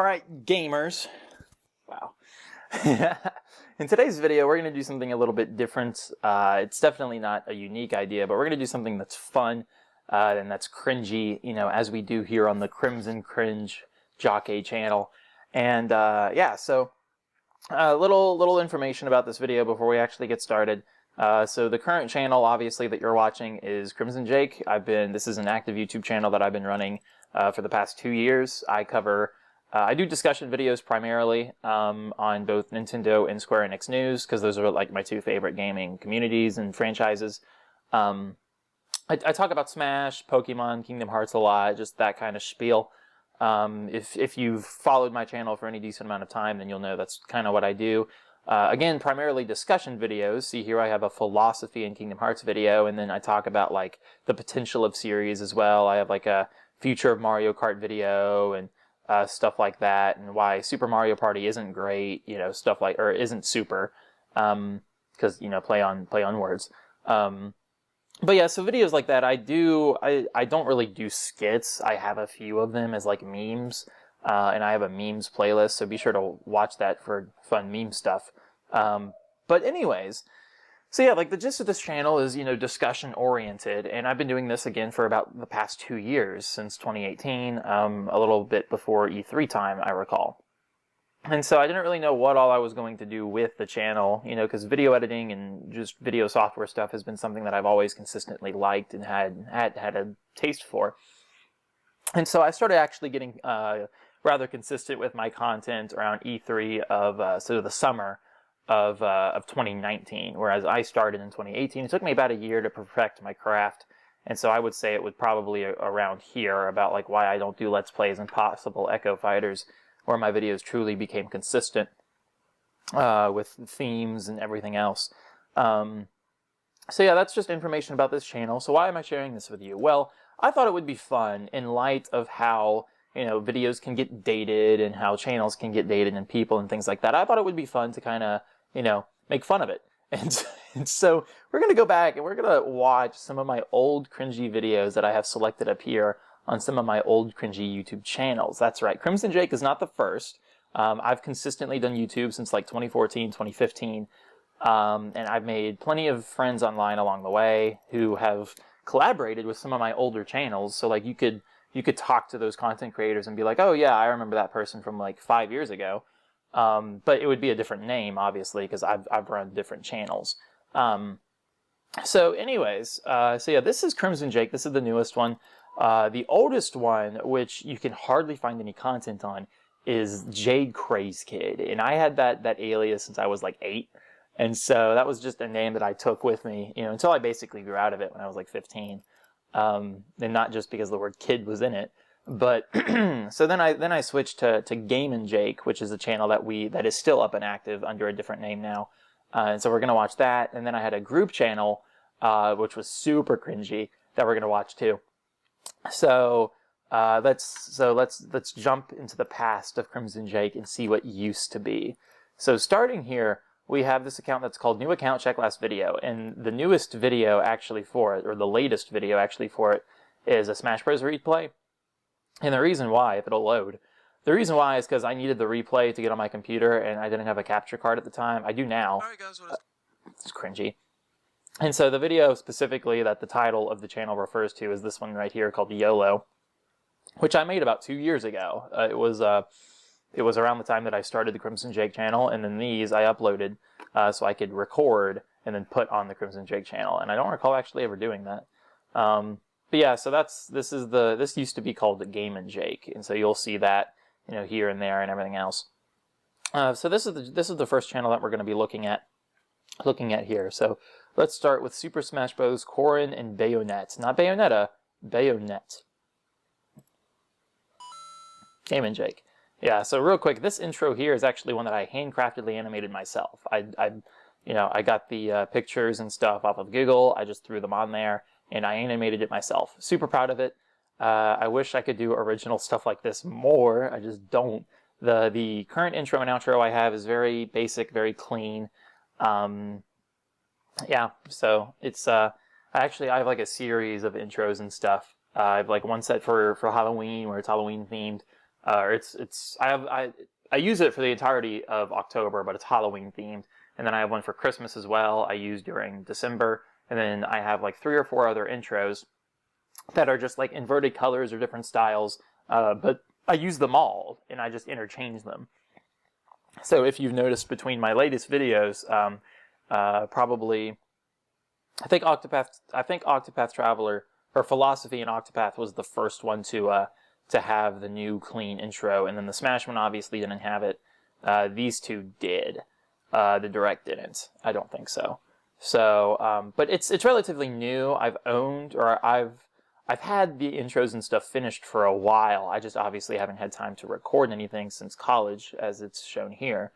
Alright, gamers. Wow. In today's video, we're going to do something a little bit different. It's definitely not a unique idea, but we're going to do something that's fun and that's cringy, you know, as we do here on the Crimson Cringe Jockey channel. And yeah, so little information about this video before we actually get started. So the current channel, obviously, that you're watching is Crimson Jake. This is an active YouTube channel that I've been running for the past 2 years. I do discussion videos primarily on both Nintendo and Square Enix News, because those are like my two favorite gaming communities and franchises. I talk about Smash, Pokemon, Kingdom Hearts a lot, just that kind of spiel. If you've followed my channel for any decent amount of time, then you'll know that's kind of what I do. Again, primarily discussion videos. See here I have a philosophy and Kingdom Hearts video, and then I talk about like the potential of series as well. I have like a future of Mario Kart video and stuff like that, and why Super Mario Party isn't great, you know, stuff like, or isn't super, because, you know, play on words. But yeah, so videos like that, I don't really do skits. I have a few of them as like memes, and I have a memes playlist, so be sure to watch that for fun meme stuff. But anyways, so yeah, like the gist of this channel is, you know, discussion oriented, and I've been doing this again for about the past 2 years, since 2018, a little bit before E3 time, I recall. And so I didn't really know what all I was going to do with the channel, you know, because video editing and just video software stuff has been something that I've always consistently liked and had a taste for. And so I started actually getting rather consistent with my content around E3 of sort of the summer of 2019, whereas I started in 2018. It took me about a year to perfect my craft, and so I would say it would probably around here about like why I don't do Let's Plays and possible Echo Fighters, where my videos truly became consistent with themes and everything else. So yeah, that's just information about this channel. So why am I sharing this with you? Well, I thought it would be fun in light of how, you know, videos can get dated and how channels can get dated and people and things like that. I thought it would be fun to kind of, you know, make fun of it. And so we're going to go back and we're going to watch some of my old cringy videos that I have selected up here on some of my old cringy YouTube channels. That's right. Crimson Jake is not the first. I've consistently done YouTube since like 2014, 2015. And I've made plenty of friends online along the way who have collaborated with some of my older channels. So like you could talk to those content creators and be like, oh yeah, I remember that person from like 5 years ago. But it would be a different name, obviously, because I've run different channels. So anyways, so yeah, this is Crimson Jake. This is the newest one. The oldest one, which you can hardly find any content on, is Jade Craze Kid. And I had that alias since I was like 8. And so that was just a name that I took with me, you know, until I basically grew out of it when I was like 15. And not just because the word kid was in it, but so then I switched to Gamin' Jake, which is a channel that is still up and active under a different name now. And so we're gonna watch that. And then I had a group channel, which was super cringy, that we're gonna watch too. So let's jump into the past of Crimson Jake and see what used to be. So starting here, we have this account that's called New Account, Check Last Video, and the newest video actually for it, or the latest video actually for it, is a Smash Bros. Replay. And the reason why, if it'll load, the reason why is because I needed the replay to get on my computer, and I didn't have a capture card at the time. I do now. Alright guys, what is It's cringy. And so the video specifically that the title of the channel refers to is this one right here called YOLO, which I made about 2 years ago. It was around the time that I started the Crimson Jake channel, and then these I uploaded so I could record and then put on the Crimson Jake channel. And I don't recall actually ever doing that. But yeah, so this used to be called Gamin' Jake, and so you'll see that, you know, here and there and everything else. So this is the first channel that we're going to be looking at here. So let's start with Super Smash Bros. Corrin and Bayonet, not Bayonetta, Bayonet. Gamin' Jake. Yeah, so real quick, this intro here is actually one that I handcraftedly animated myself. I got the pictures and stuff off of Google. I just threw them on there, and I animated it myself. Super proud of it. I wish I could do original stuff like this more. I just don't. The current intro and outro I have is very basic, very clean. Yeah, so it's I have like a series of intros and stuff. I have like one set for Halloween where it's Halloween themed. I use it for the entirety of October, but it's Halloween themed. And then I have one for Christmas as well. I use during December, and then I have like 3 or 4 other intros that are just like inverted colors or different styles. But I use them all, and I just interchange them. So if you've noticed between my latest videos, probably I think Octopath Traveler or Philosophy and Octopath was the first one to have the new clean intro, and then the Smash one obviously didn't have it. These two did. The Direct didn't. I don't think so. So, but it's relatively new. I've had the intros and stuff finished for a while. I just obviously haven't had time to record anything since college, as it's shown here.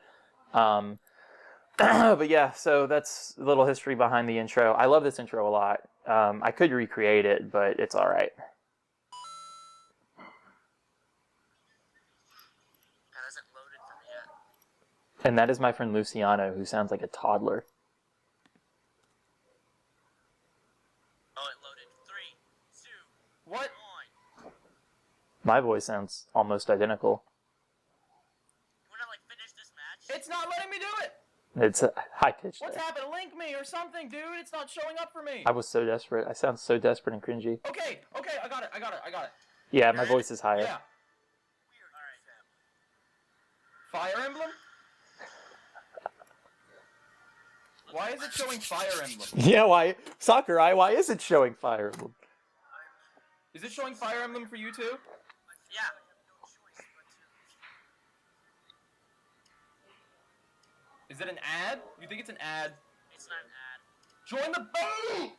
But yeah, so that's a little history behind the intro. I love this intro a lot. I could recreate it, but it's all right. That hasn't loaded for me yet. And that is my friend Luciano, who sounds like a toddler. Oh, it loaded. 3, 2, What? 1. My voice sounds almost identical. You wanna like finish this match? It's not letting me do it! It's high pitched. What's happened? Link me or something, dude! It's not showing up for me! I was so desperate. I sound so desperate and cringy. Okay, I got it. Yeah, my voice is higher. Yeah. Fire Emblem? Why is it showing Fire Emblem? Yeah, why? Sakurai, why is it showing Fire Emblem? Is it showing Fire Emblem for you too? Yeah. Is it an ad? You think it's an ad? It's not an ad. Join the boat!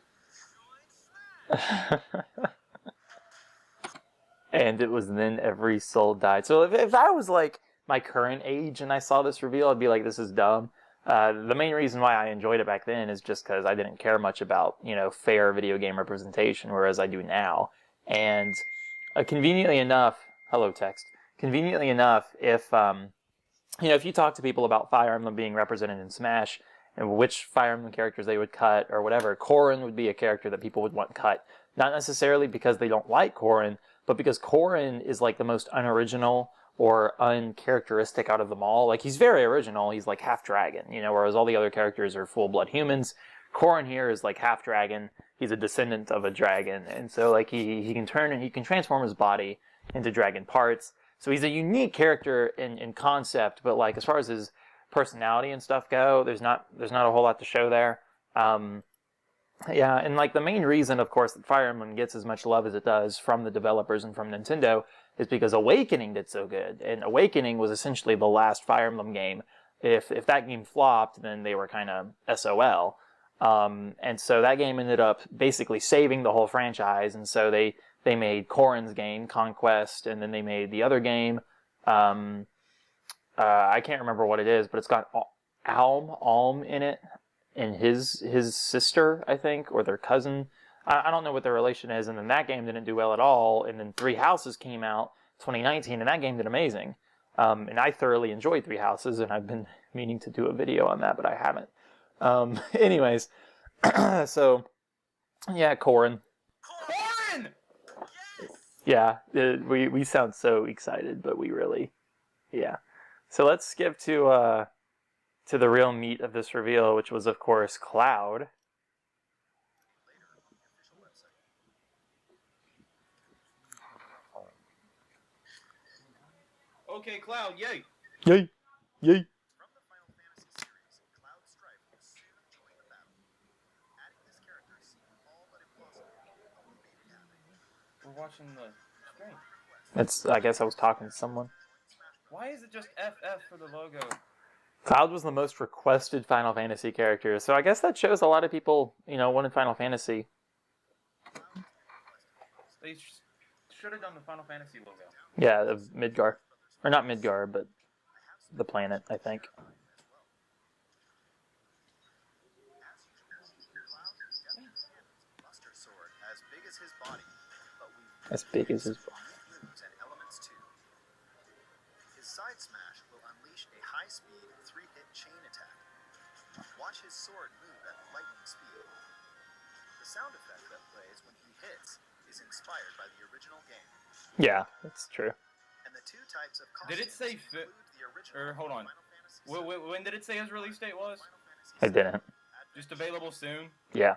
And it was then every soul died. So if I was like my current age and I saw this reveal, I'd be like, this is dumb. The main reason why I enjoyed it back then is just because I didn't care much about, fair video game representation, whereas I do now. And conveniently enough, hello text, conveniently enough, if you talk to people about Fire Emblem being represented in Smash and which Fire Emblem characters they would cut or whatever, Corrin would be a character that people would want cut. Not necessarily because they don't like Corrin, but because Corrin is like the most unoriginal or uncharacteristic out of them all. Like, he's very original. He's like half dragon, whereas all the other characters are full-blood humans. Corrin here is like half dragon. He's a descendant of a dragon. And so like he can turn and he can transform his body into dragon parts. So he's a unique character in concept, but like as far as his personality and stuff go, there's not a whole lot to show there. Yeah, and like the main reason, of course, that Fire Emblem gets as much love as it does from the developers and from Nintendo is because Awakening did so good. And Awakening was essentially the last Fire Emblem game. If that game flopped, then they were kind of SOL. And so that game ended up basically saving the whole franchise. And so they made Corrin's game, Conquest, and then they made the other game. I can't remember what it is, but it's got Alm in it. And his sister, I think, or their cousin. I don't know what their relation is. And then that game didn't do well at all. And then Three Houses came out 2019, and that game did amazing. And I thoroughly enjoyed Three Houses, and I've been meaning to do a video on that, but I haven't. Anyways, so yeah, Corrin. Corrin! Yeah, we sound so excited, but we really, yeah. So let's skip to the real meat of this reveal, which was, of course, Cloud. Okay, Cloud, yay! Yay! Yay! From the Final Fantasy series, Cloud Strife will soon join the battle. Adding this character seemed all but impossible, but we made it happen. We're watching the stream. I guess I was talking to someone. Why is it just FF for the logo? Cloud was the most requested Final Fantasy character, so I guess that shows a lot of people, wanted Final Fantasy. They should have done the Final Fantasy logo. Yeah, of Midgar. Or not Midgar, but the planet, I think. Buster Sword, as big as his body, but we As big as his body. moves and elements too. His side smash will unleash a high-speed 3-hit chain attack. Watch his sword move at lightning speed. The sound effect that plays when he hits is inspired by the original game. Yeah, that's true. And the two types of Did it say costumes include the original hold on. Final Fantasy When did it say his release date was? I didn't. Just available soon? Yeah.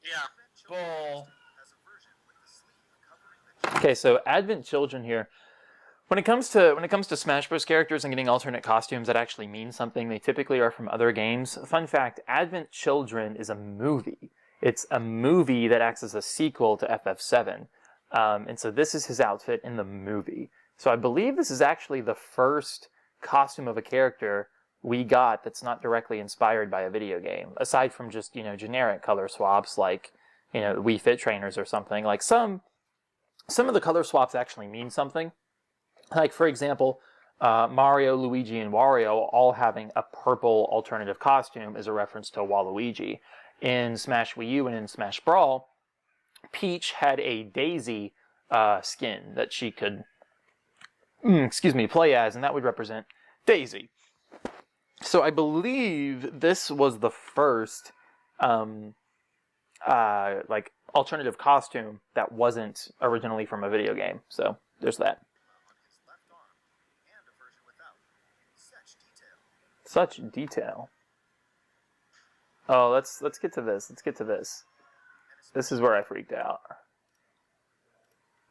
Yeah. Bull. has a version with the sleeve covering the Okay, so Advent Children here. When it comes to Smash Bros. Characters and getting alternate costumes that actually mean something, they typically are from other games. Fun fact, Advent Children is a movie. It's a movie that acts as a sequel to FF7. And so this is his outfit in the movie. So I believe this is actually the first costume of a character we got that's not directly inspired by a video game. Aside from just, generic color swaps like, Wii Fit trainers or something. Like some of the color swaps actually mean something. Like, for example, Mario, Luigi, and Wario all having a purple alternative costume is a reference to Waluigi. In Smash Wii U and in Smash Brawl, Peach had a Daisy skin that she could, play as, and that would represent Daisy. So I believe this was the first, alternative costume that wasn't originally from a video game. So there's that. Such detail. Oh, let's get to this. Let's get to this. This is where I freaked out.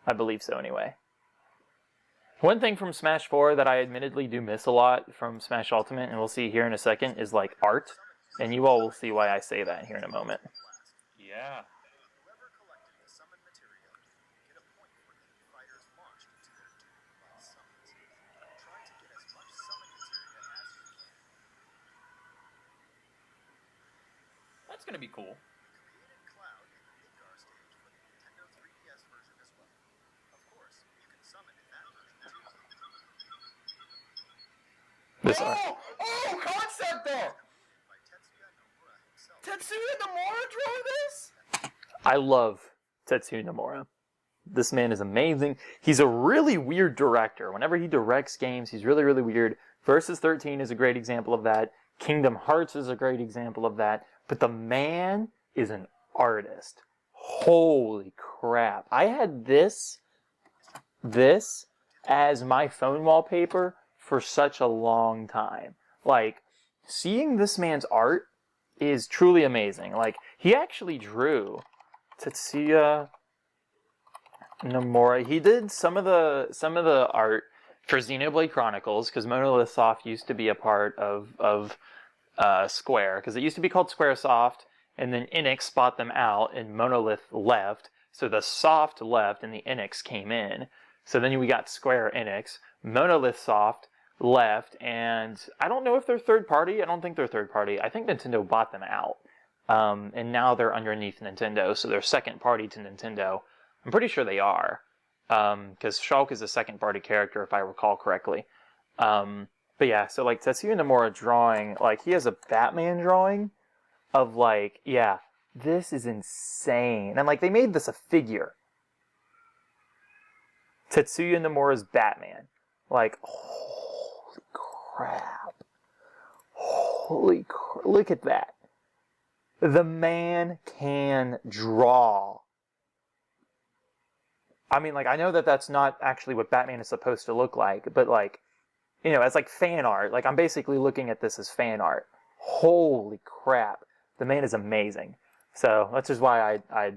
I believe so, anyway. One thing from Smash 4 that I admittedly do miss a lot from Smash Ultimate, and we'll see here in a second, is like art. And you all will see why I say that here in a moment. Yeah. Whoever collected the summon material get a point for any fighters launched into their duel while summons. Try to get as much summon material as you can. That's gonna be cool. Created Cloud in the Midgar stage for the Nintendo 3DS version as well. Of course, you can summon in that version too. This art. Oh, concept art! By Tetsuya Nomura himself. Tetsuya Nomura drew this? I love Tetsuya Nomura. This man is amazing. He's a really weird director. Whenever he directs games, he's really, really weird. Versus 13 is a great example of that. Kingdom Hearts is a great example of that. But the man is an artist. Holy crap. I had this as my phone wallpaper for such a long time. Like, seeing this man's art is truly amazing. Like, he actually drew Tetsuya Nomura. He did some of the art for Xenoblade Chronicles, because Monolith Soft used to be a part of Square, because it used to be called Squaresoft, and then Enix bought them out, and Monolith left, so the Soft left, and the Enix came in. So then we got Square Enix. Monolith Soft left, and I don't know if they're third party. I don't think they're third party. I think Nintendo bought them out, and now they're underneath Nintendo, so they're second party to Nintendo. I'm pretty sure they are, because Shulk is a second party character, if I recall correctly. But yeah, so like Tetsuya Nomura drawing, like he has a Batman drawing of like, yeah, this is insane. And like they made this a figure. Tetsuya Nomura's Batman. Like, holy crap. Look at that. The man can draw. I mean, like, I know that that's not actually what Batman is supposed to look like, but like, as like fan art. Like, I'm basically looking at this as fan art. Holy crap. The man is amazing. So, that's just why I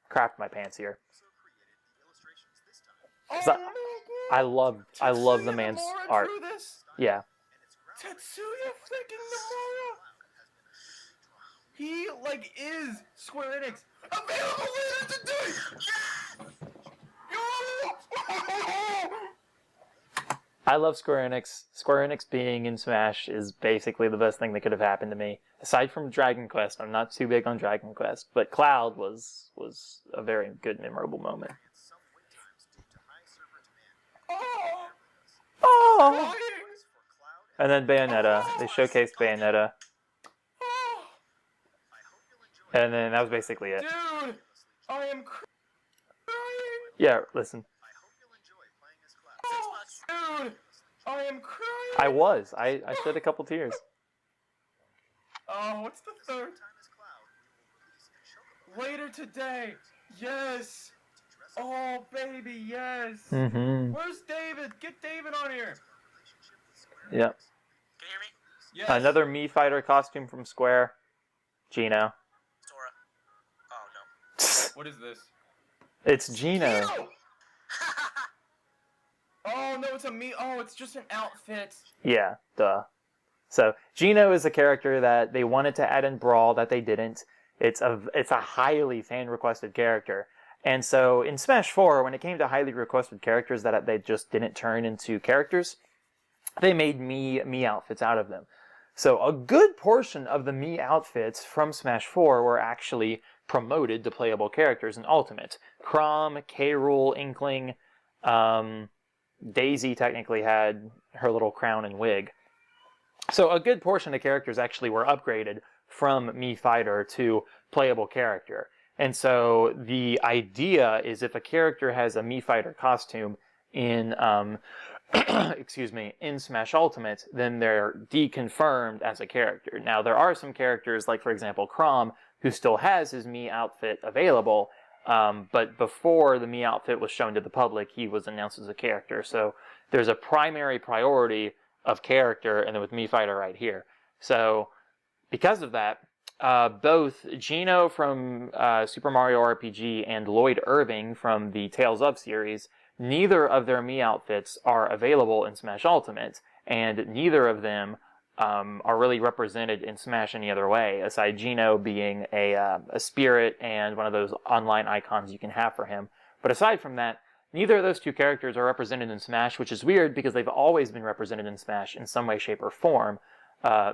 crapped my pants here. I love the man's art. Yeah. Tetsuya freaking Nomura! He, like, is Square Enix. Available later today! I love Square Enix. Square Enix being in Smash is basically the best thing that could have happened to me. Aside from Dragon Quest, I'm not too big on Dragon Quest, but Cloud was a very good, memorable moment. Oh! And then Bayonetta. They showcased Bayonetta. And then that was basically it. Dude! I am crying! Yeah, listen. Dude! I am crying! I shed a couple tears. Oh, what's the third? Later today! Yes! Oh, baby, yes. Mm-hmm. Where's David? Get David on here. Yep. Can you hear me? Yes. Another Mii Fighter costume from Square. Gino. Sora. Oh, no. What is this? It's Gino. Gino! Oh, no, it's a me. Oh, it's just an outfit. Yeah, duh. So Gino is a character that they wanted to add in Brawl that they didn't. It's a highly fan requested character. And so in Smash 4, when it came to highly requested characters that they just didn't turn into characters, they made Mii outfits out of them. So a good portion of the Mii outfits from Smash 4 were actually promoted to playable characters in Ultimate. Chrom, K. Rool, Inkling, Daisy technically had her little crown and wig. So a good portion of characters actually were upgraded from Mii Fighter to playable character. And so the idea is if a character has a Mii Fighter costume in excuse me, in Smash Ultimate, then they're deconfirmed as a character. Now there are some characters, like for example Chrom, who still has his Mii outfit available, but before the Mii outfit was shown to the public, he was announced as a character. So there's a primary priority of character, and then with Mii Fighter right here. So because of that, both Gino from Super Mario RPG and Lloyd Irving from the Tales of series, neither of their Mii outfits are available in Smash Ultimate, and neither of them are really represented in Smash any other way, aside Gino being a spirit and one of those online icons you can have for him. But aside from that, neither of those two characters are represented in Smash, which is weird because they've always been represented in Smash in some way, shape, or form.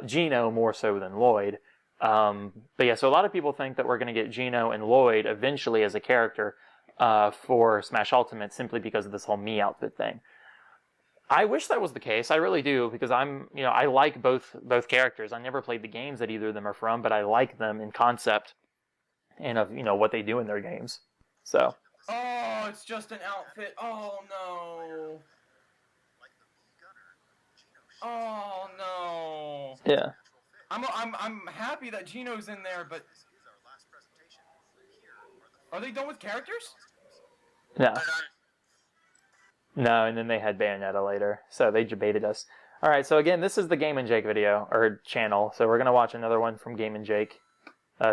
Gino more so than Lloyd. But yeah, so a lot of people think that we're going to get Gino and Lloyd eventually as a character for Smash Ultimate simply because of this whole Mii outfit thing. I wish that was the case. I really do, because I like both characters. I never played the games that either of them are from, but I like them in concept and of what they do in their games. So. Oh, it's just an outfit. Oh, no. Oh, no. Yeah. I'm happy that Gino's in there, but are they done with characters? No. They're done. No, and then they had Bayonetta later, so they debated us. Alright, so again, this is the Game and Jake video, or channel, so we're going to watch another one from Game and Jake.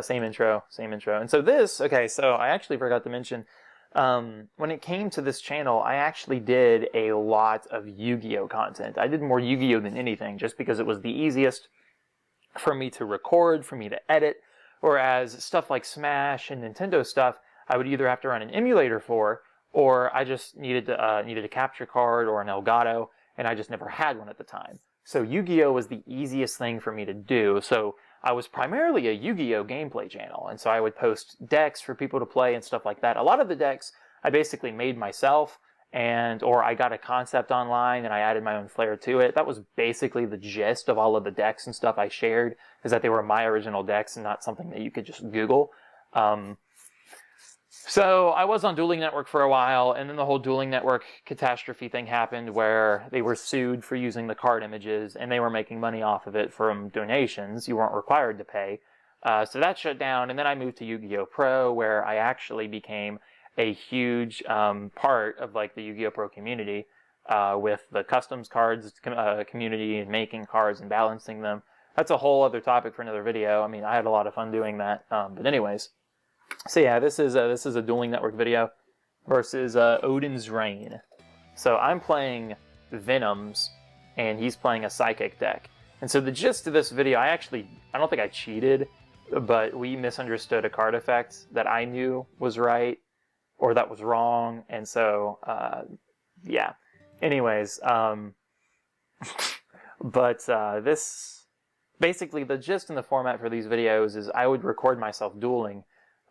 Same intro. And so this, okay, so I actually forgot to mention, when it came to this channel, I actually did a lot of Yu-Gi-Oh content. I did more Yu-Gi-Oh than anything, just because it was the easiest for me to record, for me to edit, whereas stuff like Smash and Nintendo stuff, I would either have to run an emulator for, or I just needed a capture card or an Elgato, and I just never had one at the time. So Yu-Gi-Oh was the easiest thing for me to do, so I was primarily a Yu-Gi-Oh gameplay channel, and so I would post decks for people to play and stuff like that. A lot of the decks I basically made myself, or I got a concept online and I added my own flair to it. That was basically the gist of all of the decks and stuff I shared, is that they were my original decks and not something that you could just Google. So I was on Dueling Network for a while, and then the whole Dueling Network catastrophe thing happened where they were sued for using the card images, and they were making money off of it from donations. You weren't required to pay. So that shut down, and then I moved to Yu-Gi-Oh! Pro, where I actually became a huge part of like the Yu-Gi-Oh! Pro community, with the customs cards community and making cards and balancing them. That's a whole other topic for another video. I mean, I had a lot of fun doing that. But anyways. So yeah, this is a Dueling Network video versus Odin's Reign. So I'm playing Venoms, and he's playing a Psychic deck. And so the gist of this video, I don't think I cheated, but we misunderstood a card effect that I knew was right, or that was wrong, and so, yeah. Anyways, this, basically the gist and the format for these videos is I would record myself dueling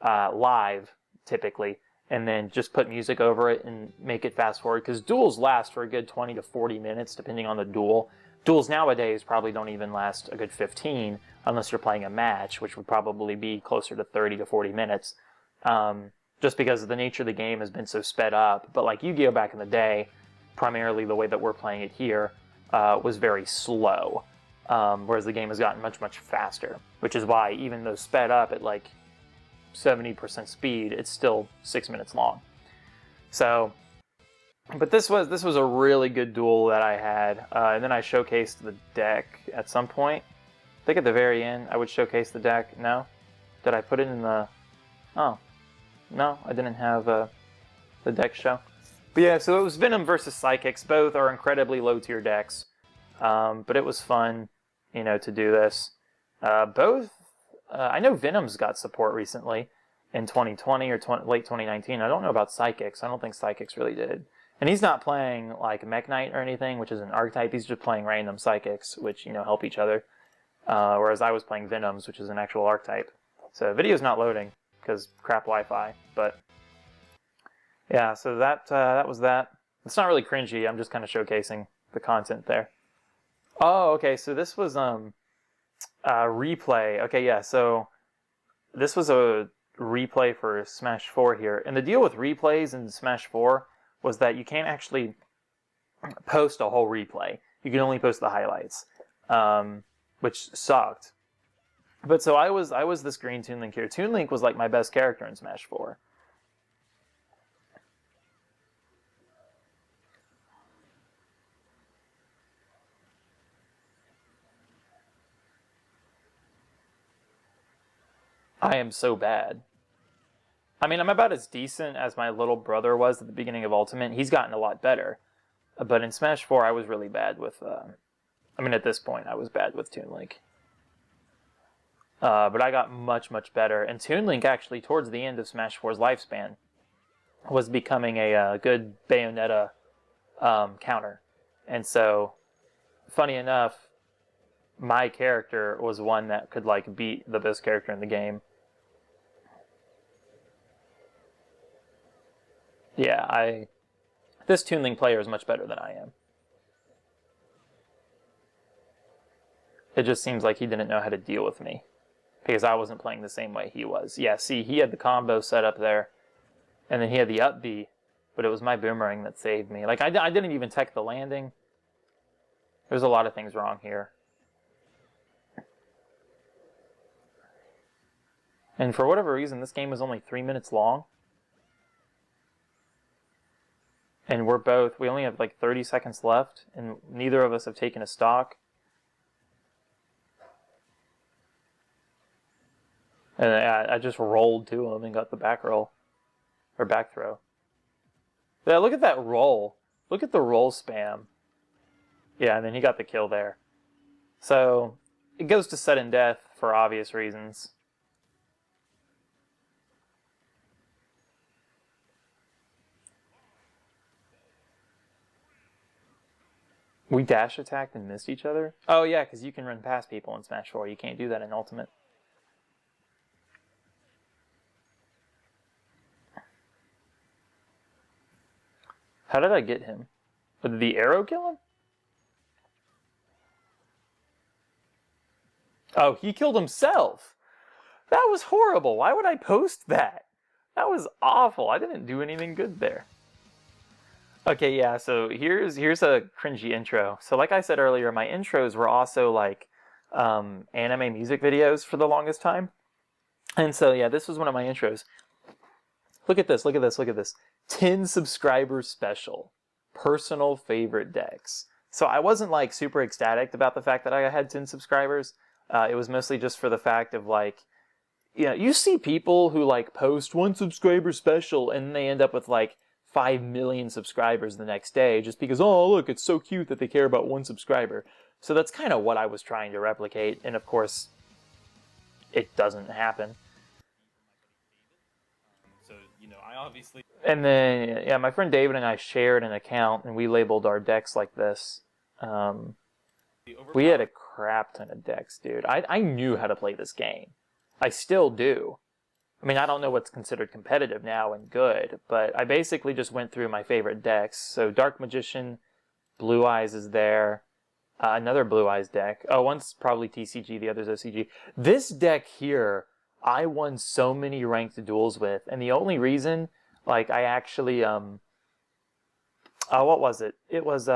live, typically, and then just put music over it and make it fast forward, because duels last for a good 20 to 40 minutes, depending on the duel. Duels nowadays probably don't even last a good 15, unless you're playing a match, which would probably be closer to 30 to 40 minutes, just because the nature of the game has been so sped up. But like Yu-Gi-Oh! Back in the day, primarily the way that we're playing it here, was very slow, whereas the game has gotten much, much faster, which is why even though sped up at like 70% speed, it's still 6 minutes long. So, but this was a really good duel that I had, and then I showcased the deck at some point. I think at the very end I would showcase the deck. No, did I put it in the? Oh, no, I didn't have the deck show. But yeah, so it was Venom versus Psychics. Both are incredibly low tier decks, but it was fun, you know, to do this. Both, I know Venom's got support recently in 2020 or late 2019. I don't know about Psychics. I don't think Psychics really did. And he's not playing like Mech Knight or anything, which is an archetype. He's just playing random Psychics, which, you know, help each other. Whereas I was playing Venoms, which is an actual archetype. So video's not loading because crap Wi-Fi, but yeah, so that was that. It's not really cringy. I'm just kind of showcasing the content there. Oh, okay. So this was replay. Okay, yeah. So this was a replay for Smash 4 here, and the deal with replays in Smash 4 was that you can't actually post a whole replay. You can only post the highlights, which sucked. But so I was this green Toon Link here. Toon Link was like my best character in Smash 4. I am so bad. I mean, I'm about as decent as my little brother was at the beginning of Ultimate. He's gotten a lot better. But in Smash 4, I was really bad with... I mean, at this point, I was bad with Toon Link. But I got much, much better. And Toon Link, actually, towards the end of Smash 4's lifespan, was becoming a good Bayonetta counter. And so, funny enough, my character was one that could, like, beat the best character in the game. Yeah, this Toon Link player is much better than I am. It just seems like he didn't know how to deal with me, because I wasn't playing the same way he was. Yeah, see, he had the combo set up there, and then he had the up B, but it was my boomerang that saved me. Like, I didn't even tech the landing. There's a lot of things wrong here. And for whatever reason, this game was only 3 minutes long. And we only have like 30 seconds left, and neither of us have taken a stock. And I just rolled to him and got the back roll. Or back throw. Yeah, look at that roll. Look at the roll spam. Yeah, and then he got the kill there. So, it goes to sudden death for obvious reasons. We dash attacked and missed each other? Oh yeah, because you can run past people in Smash 4. You can't do that in Ultimate. How did I get him? Did the arrow kill him? Oh, he killed himself! That was horrible! Why would I post that? That was awful. I didn't do anything good there. Okay, yeah, so here's a cringy intro. So like I said earlier, my intros were also like anime music videos for the longest time. And so yeah, this was one of my intros. Look at this, look at this, look at this. 10 subscribers special. Personal favorite decks. So I wasn't like super ecstatic about the fact that I had 10 subscribers. It was mostly just for the fact of like, you know, you see people who like post 1 subscriber special and they end up with like 5 million subscribers the next day just because, oh, look, it's so cute that they care about 1 subscriber. So that's kind of what I was trying to replicate, and of course, it doesn't happen. So, you know, I obviously... And then, yeah, my friend David and I shared an account, and we labeled our decks like this. We had a crap ton of decks, dude. I knew how to play this game. I still do. I mean, I don't know what's considered competitive now and good, but I basically just went through my favorite decks. So Dark Magician, Blue Eyes is there, another Blue Eyes deck. Oh, one's probably TCG, the other's OCG. This deck here, I won so many ranked duels with, and the only reason, like, I actually, what was it? It was,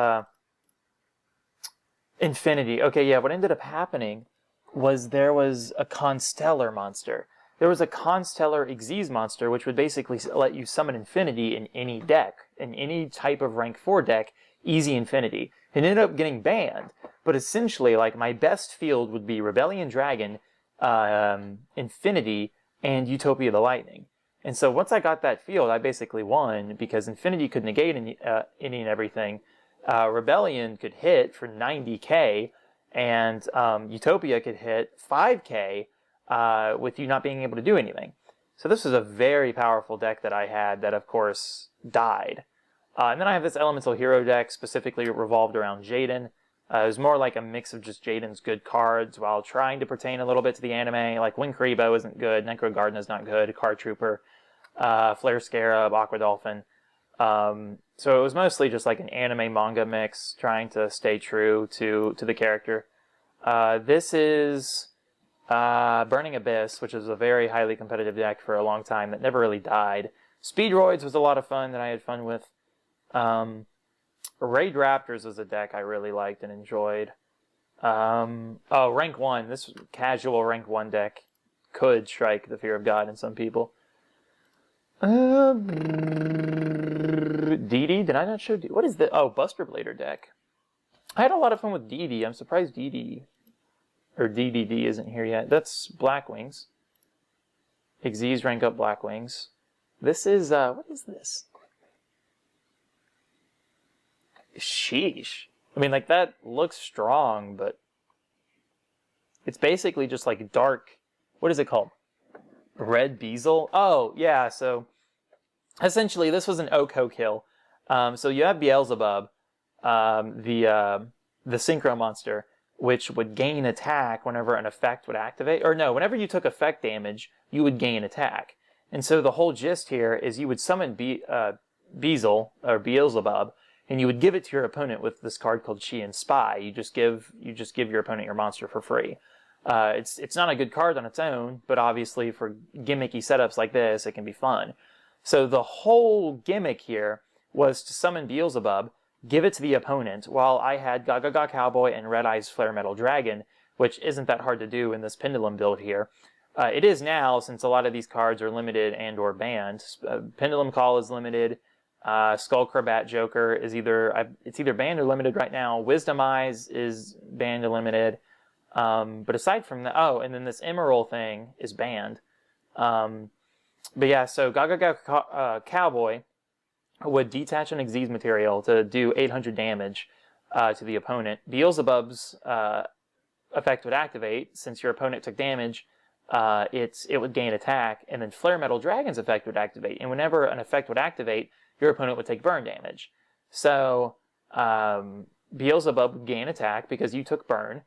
Infinity. Okay, yeah, what ended up happening was there was a Constellar monster. there was a Constellar Xyz monster, which would basically let you summon Infinity in any deck, in any type of rank 4 deck, easy Infinity. It ended up getting banned, but essentially, like, my best field would be Rebellion Dragon, Infinity, and Utopia the Lightning. And so once I got that field, I basically won, because Infinity could negate any and everything. Rebellion could hit for 90k, and Utopia could hit 5k with you not being able to do anything. So this was a very powerful deck that I had that, of course, died. And then I have this Elemental Hero deck, specifically revolved around Jaden. It was more like a mix of just Jaden's good cards while trying to pertain a little bit to the anime. Like Winkaribo isn't good, Necro Garden is not good, Card Trooper, Flare Scarab, Aqua Dolphin. So it was mostly just like an anime manga mix, trying to stay true to the character. This is Burning Abyss, which is a very highly competitive deck for a long time that never really died. Speedroids was a lot of fun that I had fun with. Raid Raptors was a deck I really liked and enjoyed. Oh, rank 1. This casual rank 1 deck could strike the fear of God in some people. DD? Did I not show DD? What is the... Oh, Buster Blader deck. I had a lot of fun with DD. I'm surprised DD... Or DDD isn't here yet. That's Blackwings. Xyz rank up Blackwings. This is... what is this? Sheesh. I mean, like, that looks strong, but... It's basically just, like, dark... What is it called? Red Beezle? Oh, yeah, so... Essentially, this was an Oko kill. So you have Beelzebub, the Synchro monster, which would gain attack whenever an effect would activate. Or no, whenever you took effect damage, you would gain attack. And so the whole gist here is you would summon Beezle, or Beelzebub, and you would give it to your opponent with this card called Qian Spy. You just give your opponent your monster for free. It's not a good card on its own, but obviously for gimmicky setups like this, it can be fun. So the whole gimmick here was to summon Beelzebub, give it to the opponent, while I had Gaga Cowboy and Red Eyes Flare Metal Dragon, which isn't that hard to do in this Pendulum build here. It is now, since a lot of these cards are limited and or banned. Pendulum Call is limited. Skullcrabat Joker is it's either banned or limited right now. Wisdom Eyes is banned or limited. But aside from that, oh, and then this Emerald thing is banned. But yeah, so Gaga Cowboy would detach an Xyz material to do 800 damage to the opponent. Beelzebub's effect would activate. Since your opponent took damage, it would gain attack, and then Flare Metal Dragon's effect would activate. And whenever an effect would activate, your opponent would take burn damage. So Beelzebub would gain attack because you took burn.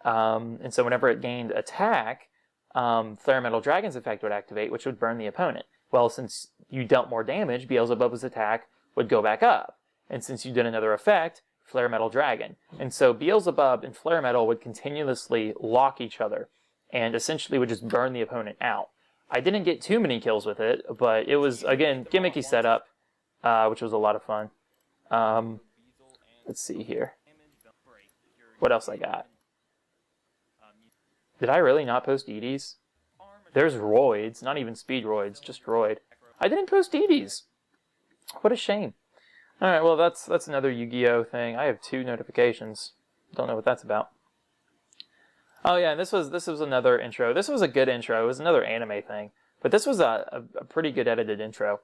And so whenever it gained attack, Flare Metal Dragon's effect would activate, which would burn the opponent. Well, since you dealt more damage, Beelzebub's attack would go back up. And since you did another effect, Flare Metal Dragon. And so Beelzebub and Flare Metal would continuously lock each other and essentially would just burn the opponent out. I didn't get too many kills with it, but it was, again, gimmicky setup, which was a lot of fun. Let's see here. What else I got? Did I really not post EDs? There's Roids, not even Speedroids, just Roid. I didn't post EDs. What a shame. Alright, well that's another Yu-Gi-Oh thing. I have 2 notifications. Don't know what that's about. Oh yeah, this was another intro. This was a good intro. It was another anime thing. But this was a pretty good edited intro.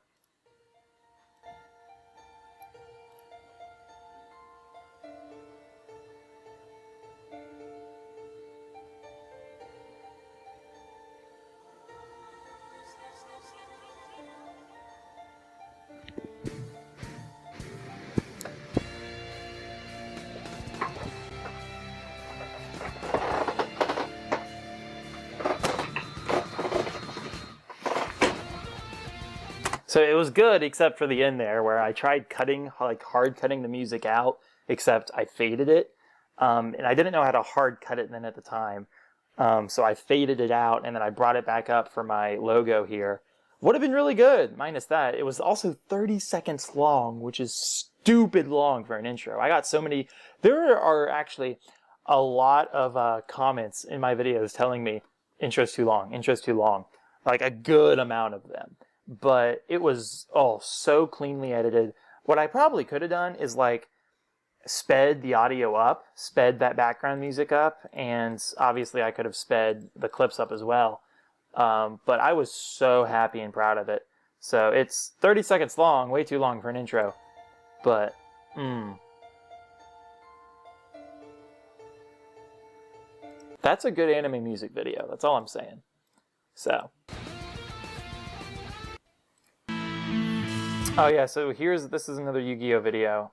So it was good, except for the end there, where I tried hard cutting the music out, except I faded it. And I didn't know how to hard cut it then at the time. So I faded it out, and then I brought it back up for my logo here. Would have been really good, minus that. It was also 30 seconds long, which is stupid long for an intro. I got so many... There are actually a lot of comments in my videos telling me, intro's too long, intro's too long. like a good amount of them. But it was so cleanly edited. What I probably could have done is like sped the audio up, sped that background music up, and obviously I could have sped the clips up as well. But I was so happy and proud of it. So it's 30 seconds long, way too long for an intro. But, that's a good anime music video. That's all I'm saying. So. Oh yeah, so this is another Yu-Gi-Oh video.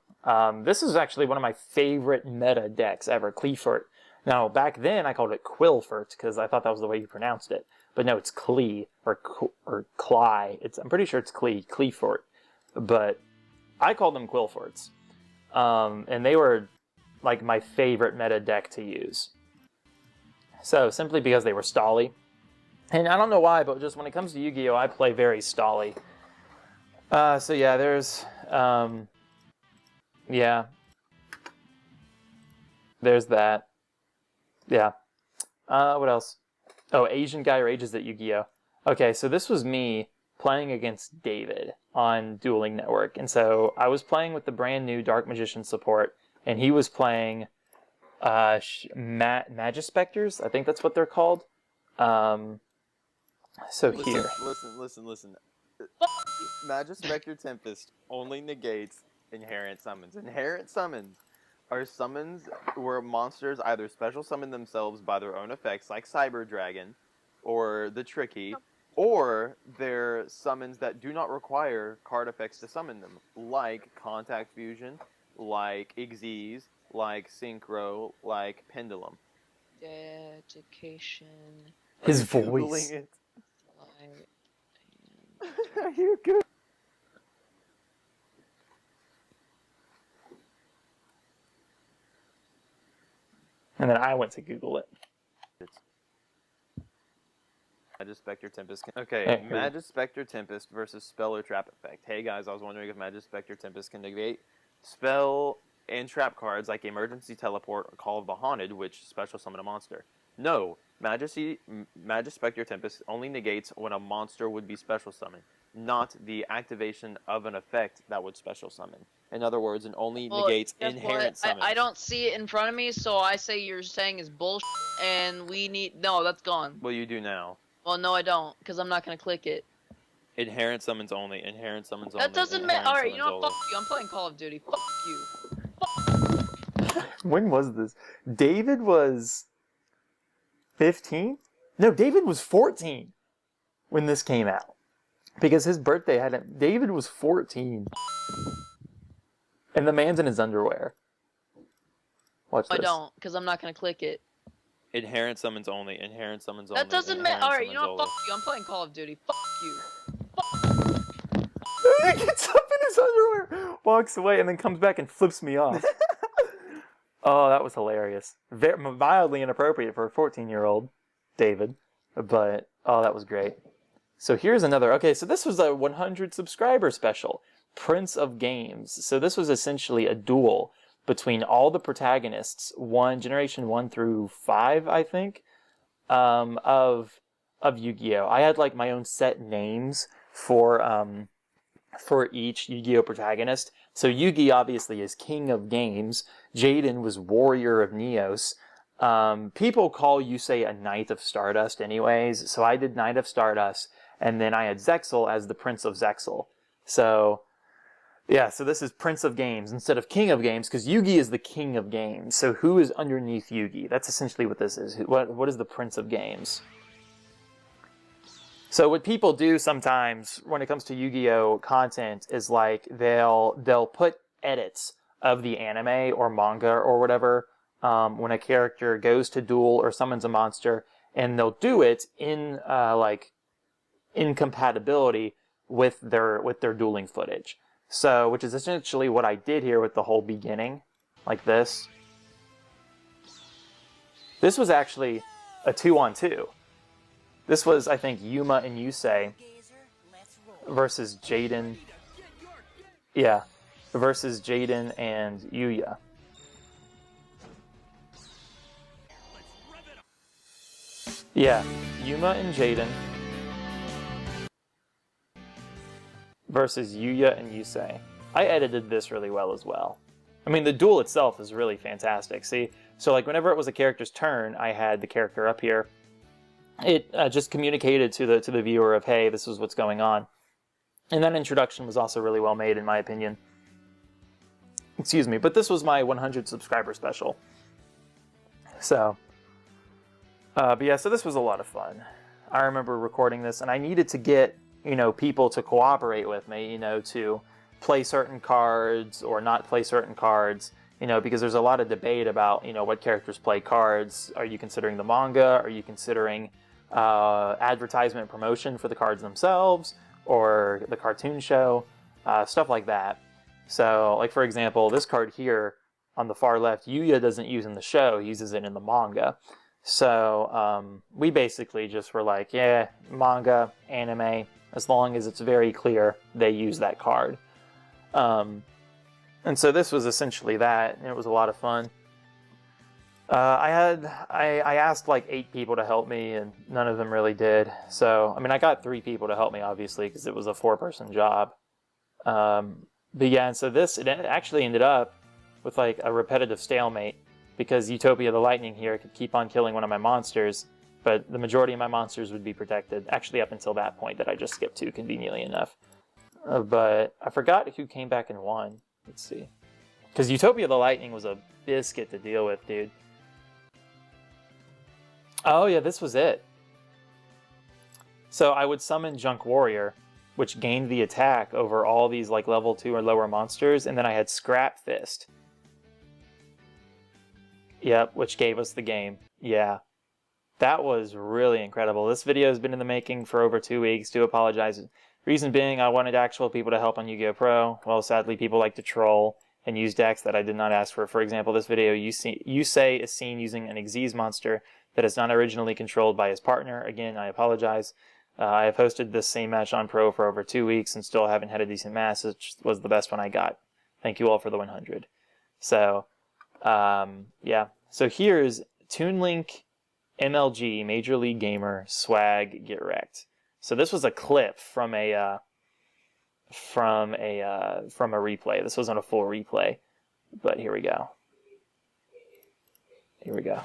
This is actually one of my favorite meta decks ever, Qliphort. Now, back then I called it Qliphort because I thought that was the way you pronounced it. But no, it's Klee, or Cly. I'm pretty sure it's Qliphort. But I called them Qliphorts. And they were like my favorite meta deck to use. So, simply because they were stally. And I don't know why, but just when it comes to Yu-Gi-Oh, I play very stally. So yeah, there's, yeah. There's that. Yeah. What else? Oh, Asian guy rages at Yu-Gi-Oh! Okay, so this was me playing against David on Dueling Network. And so I was playing with the brand new Dark Magician support, and he was playing Magispectors. I think that's what they're called. So here. Listen. Magispector Tempest only negates inherent summons. Inherent summons are summons where monsters either special summon themselves by their own effects, like Cyber Dragon or the Tricky, or they're summons that do not require card effects to summon them, like Contact Fusion, like Xyz, like Synchro, like Pendulum. Dedication. His Are you voice. Googling it? Like, Are you good? And then I went to Google it. Magispector Tempest. Okay, Hey, who? Magispector Tempest versus Spell or Trap Effect. Hey guys, I was wondering if Magispector Tempest can negate spell and trap cards like Emergency Teleport or Call of the Haunted, which special summon a monster. No, Magispector Tempest only negates when a monster would be special summoned, not the activation of an effect that would special summon. In other words, it only negates guess inherent what? summons. I don't see it in front of me, so I say you're saying is bullshit, and we need... No, that's gone. Well, you do now. Well, no, I don't, because I'm not going to click it. Inherent summons only. Inherent summons only. That doesn't matter. Inherent Alright, you know what? summons Fuck you. I'm playing Call of Duty. Fuck you. When was this? David was 15? No, David was 14 when this came out. Because his birthday hadn't... David was 14. And the man's in his underwear. Watch this. I don't, because I'm not going to click it. Inherent summons only. Inherent summons only. That doesn't matter. Inherent Alright, you know summons what? only. Fuck you. I'm playing Call of Duty. Fuck you. He gets up in his underwear, walks away, and then comes back and flips me off. Oh, that was hilarious. Mildly inappropriate for a 14-year-old, David. But, oh, that was great. So here's another. Okay, so this was a 100 subscriber special. Prince of Games. So this was essentially a duel between all the protagonists, Generation 1 through 5, I think, of Yu-Gi-Oh! I had like my own set names for each Yu-Gi-Oh! Protagonist. So Yugi obviously is King of Games. Jaden was Warrior of Neos. People call Yusei a Knight of Stardust anyways, so I did Knight of Stardust, and then I had Zexal as the Prince of Zexal. So, yeah, so this is Prince of Games instead of King of Games, because Yugi is the King of Games. So who is underneath Yugi? That's essentially what this is. What is the Prince of Games? So what people do sometimes when it comes to Yu-Gi-Oh! Content is like they'll put edits of the anime or manga or whatever when a character goes to duel or summons a monster, and they'll do it in like incompatibility with their dueling footage. So, which is essentially what I did here with the whole beginning, like this. This was actually a 2-on-2. This was, I think, Yuma and Yusei versus Jaden. Yeah, versus Jaden and Yuya. Yeah, Yuma and Jaden versus Yuya and Yusei. I edited this really well as well. I mean, the duel itself is really fantastic. See, so like whenever it was a character's turn, I had the character up here. It just communicated to the viewer of, hey, this is what's going on. And that introduction was also really well made, in my opinion. Excuse me, but this was my 100 subscriber special. So, but yeah, so this was a lot of fun. I remember recording this, and I needed to get, you know, people to cooperate with me, you know, to play certain cards or not play certain cards, you know, because there's a lot of debate about, you know, what characters play cards. Are you considering the manga? Are you considering advertisement promotion for the cards themselves or the cartoon show? Stuff like that. So, like, for example, this card here on the far left, Yuya doesn't use in the show, he uses it in the manga. So, we basically just were like, yeah, manga, anime, as long as it's very clear they use that card. And so this was essentially that, and it was a lot of fun. I asked like 8 people to help me, and none of them really did. So, I mean, I got 3 people to help me, obviously, because it was a 4-person job. But yeah, and so it actually ended up with like a repetitive stalemate, because Utopia the Lightning here could keep on killing one of my monsters, but the majority of my monsters would be protected, actually up until that point that I just skipped to, conveniently enough. But I forgot who came back and won. Let's see. Because Utopia the Lightning was a biscuit to deal with, dude. Oh yeah, this was it. So I would summon Junk Warrior, which gained the attack over all these like level 2 or lower monsters, and then I had Scrap Fist. Yep, which gave us the game. Yeah. That was really incredible. This video has been in the making for over 2 weeks. Do apologize. Reason being, I wanted actual people to help on Yu-Gi-Oh! Pro. Well, sadly, people like to troll and use decks that I did not ask for. For example, this video, Yusei is seen using an Xyz monster that is not originally controlled by his partner. Again, I apologize. I have hosted this same match on Pro for over 2 weeks and still haven't had a decent match, which was the best one I got. Thank you all for the 100. So, yeah. So here's Toon Link MLG Major League Gamer Swag Get Wrecked. So this was a clip from a replay. This wasn't a full replay, but here we go. Here we go.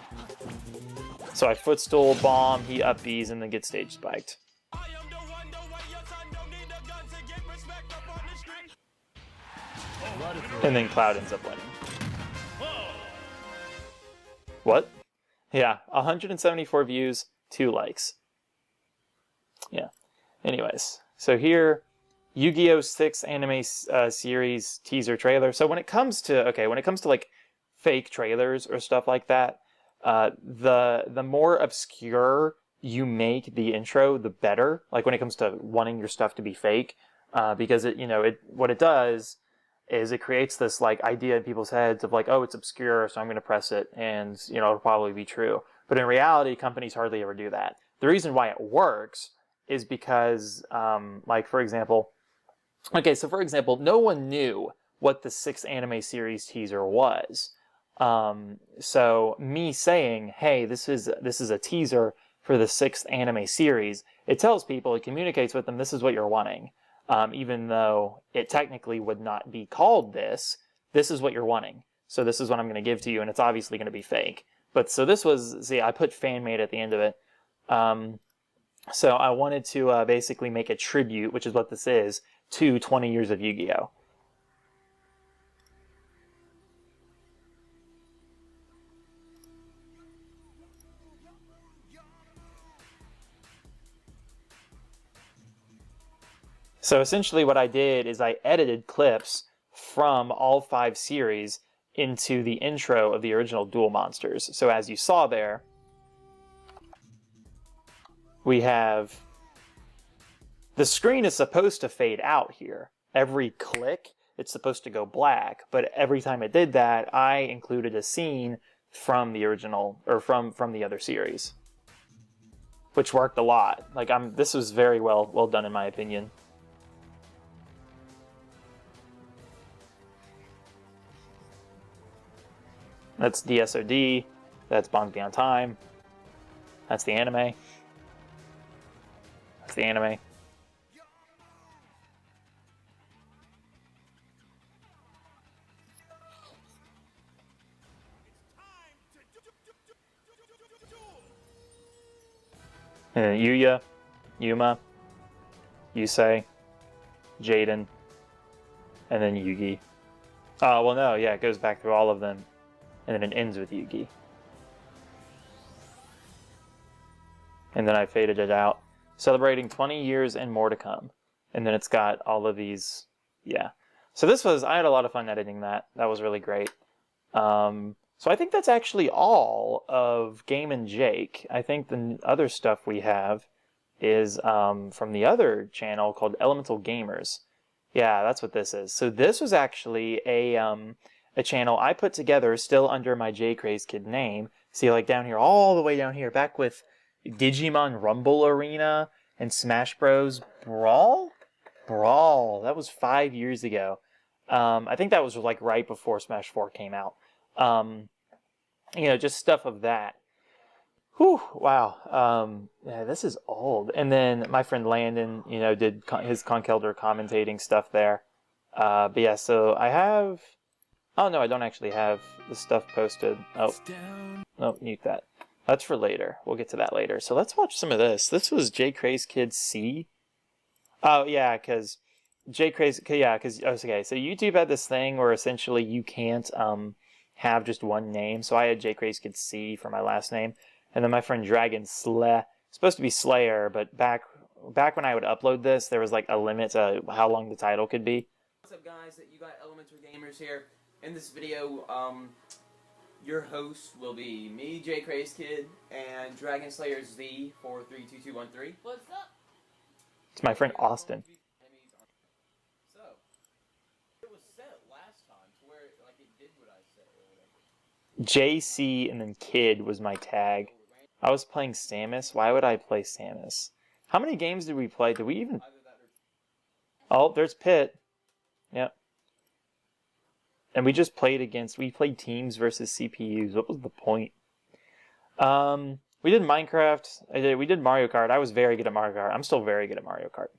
So I footstool, bomb, he up Bs, and then get stage spiked. And then Cloud ends up winning. What? Yeah, 174 views, 2 likes. Yeah. Anyways, so here, Yu-Gi-Oh! 6 anime series teaser trailer. So when it comes to like fake trailers or stuff like that, the more obscure you make the intro, the better. Like when it comes to wanting your stuff to be fake, because what it does is it creates this like idea in people's heads of like, oh, it's obscure, so I'm going to press it, and it'll probably be true. But in reality, companies hardly ever do that. The reason why it works is because, like for example, no one knew what the 6 anime series teaser was. So me saying, hey, this is a teaser for the 6th anime series, it tells people, it communicates with them, this is what you're wanting. Even though it technically would not be called this is what you're wanting. So this is what I'm going to give to you, and it's obviously going to be fake. But so this was, see, I put fan-made at the end of it. So I wanted to basically make a tribute, which is what this is, to 20 years of Yu-Gi-Oh! So essentially what I did is I edited clips from all 5 series into the intro of the original Duel Monsters. So as you saw there, we have... The screen is supposed to fade out here. Every click, it's supposed to go black, but every time it did that, I included a scene from the original, or from the other series. Which worked a lot. Like, this was very well done in my opinion. That's DSOD, that's Bonk Beyond Time, that's the anime. That's the anime. And then Yuya, Yuma, Yusei, Jaden, and then Yugi. Oh, well, no, yeah, it goes back through all of them, and then it ends with Yugi. And then I faded it out, celebrating 20 years and more to come. And then it's got all of these, yeah. So I had a lot of fun editing that. That was really great. So I think that's actually all of Game and Jake. I think the other stuff we have is from the other channel called Elemental Gamers. Yeah, that's what this is. So this was actually a channel I put together still under my JCrazeKid name. See, like down here, all the way down here, back with Digimon Rumble Arena and Smash Bros. Brawl? That was 5 years ago. I think that was like right before Smash 4 came out. Just stuff of that. Whew, wow. Yeah, this is old. And then my friend Landon, did his Conkeldurr commentating stuff there. But yeah, so I have... Oh, no, I don't actually have the stuff posted. Oh, no, mute that. That's for later. We'll get to that later. So let's watch some of this. This was JCrazeKid C. Oh, yeah, because okay, so YouTube had this thing where essentially you can't have just one name. So I had JCrazeKid C for my last name. And then my friend Dragon supposed to be Slayer, but back when I would upload this, there was like a limit to how long the title could be. What's up, guys? You got Elemental Gamers here. In this video, your host will be me, JCrazeKid, and Dragon Slayer Z 432213. What's up? It's my friend Austin. So, it was set last time to where like it did what I said or whatever. JC and then Kid was my tag. I was playing Samus. Why would I play Samus? How many games did we play? Did we even... Oh, there's Pit. Yep. And we played teams versus CPUs. What was the point? We did Minecraft. We did Mario Kart. I was very good at Mario Kart. I'm still very good at Mario Kart.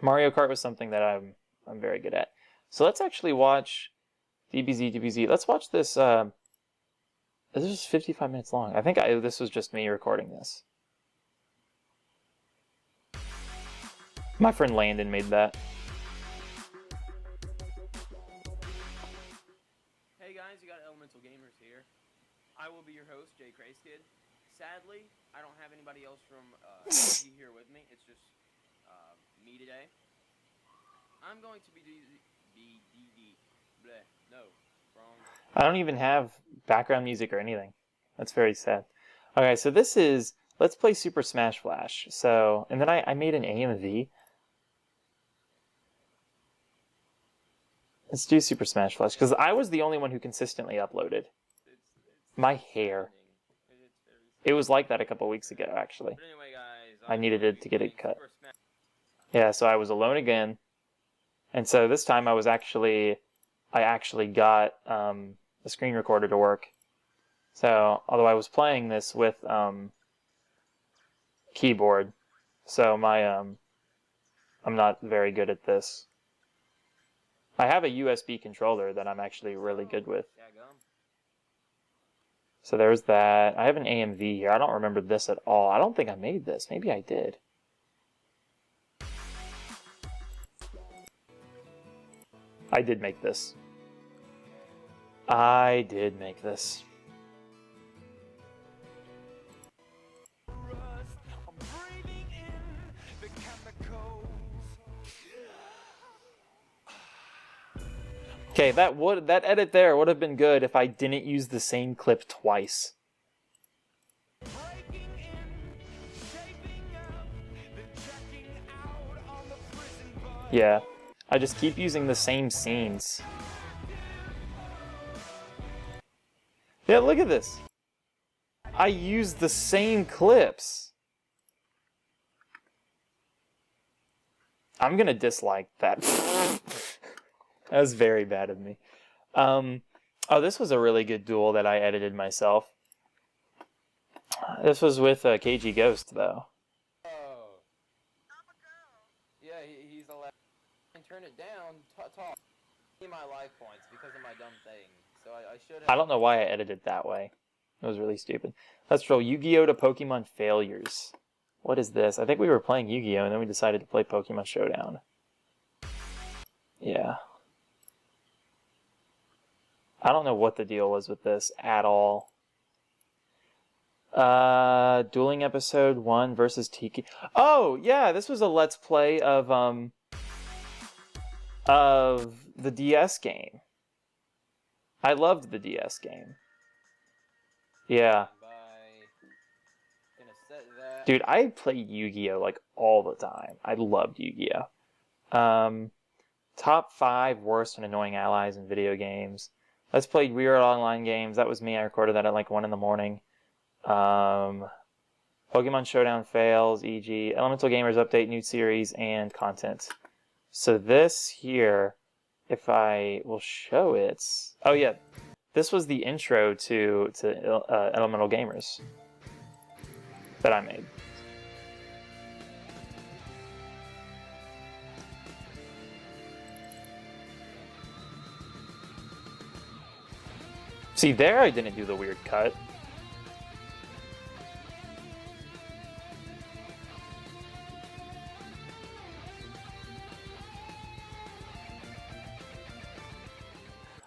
Mario Kart was something that I'm very good at. So let's actually watch DBZ. Let's watch this. This is 55 minutes long. I think this was just me recording this. My friend Landon made that. Hey guys, you got Elemental Gamers here. I will be your host, JCrazeKid. Sadly, I don't have anybody else from LG here with me. It's just me today. I'm going to be wrong. I don't even have background music or anything. That's very sad. Okay, so this is... Let's play Super Smash Flash. So, and then I made an AMV. Let's do Super Smash Flash, because I was the only one who consistently uploaded. My hair. It was like that a couple weeks ago, actually. But anyway, guys, I needed it to get it cut. Yeah, so I was alone again. And so this time I actually got a screen recorder to work. So, although I was playing this with keyboard, so I'm not very good at this. I have a USB controller that I'm actually really good with. So there's that. I have an AMV here. I don't remember this at all. I don't think I made this. Maybe I did. I did make this. I did make this. Okay, that edit there would have been good if I didn't use the same clip twice. Yeah, I just keep using the same scenes. Yeah, look at this. I use the same clips. I'm gonna dislike that. That was very bad of me. Oh, this was a really good duel that I edited myself. This was with KG Ghost, though. Oh. Yeah, he's allowed. And turn it down. Talk. See my life points because of my dumb thing. So I should have. I don't know why I edited it that way. It was really stupid. Let's roll Yu-Gi-Oh! To Pokemon Failures. What is this? I think we were playing Yu-Gi-Oh! And then we decided to play Pokemon Showdown. Yeah. I don't know what the deal was with this at all. Dueling Episode 1 versus Tiki. Oh, yeah, this was a Let's Play of the DS game. I loved the DS game. Yeah. Dude, I played Yu-Gi-Oh! Like all the time. I loved Yu-Gi-Oh! Top 5 worst and annoying allies in video games. Let's play Weird Online Games. That was me. I recorded that at like 1 in the morning. Pokemon Showdown fails, e.g. Elemental Gamers update, new series, and content. So this here, if I will show it... Oh yeah, this was the intro to Elemental Gamers that I made. See, there I didn't do the weird cut.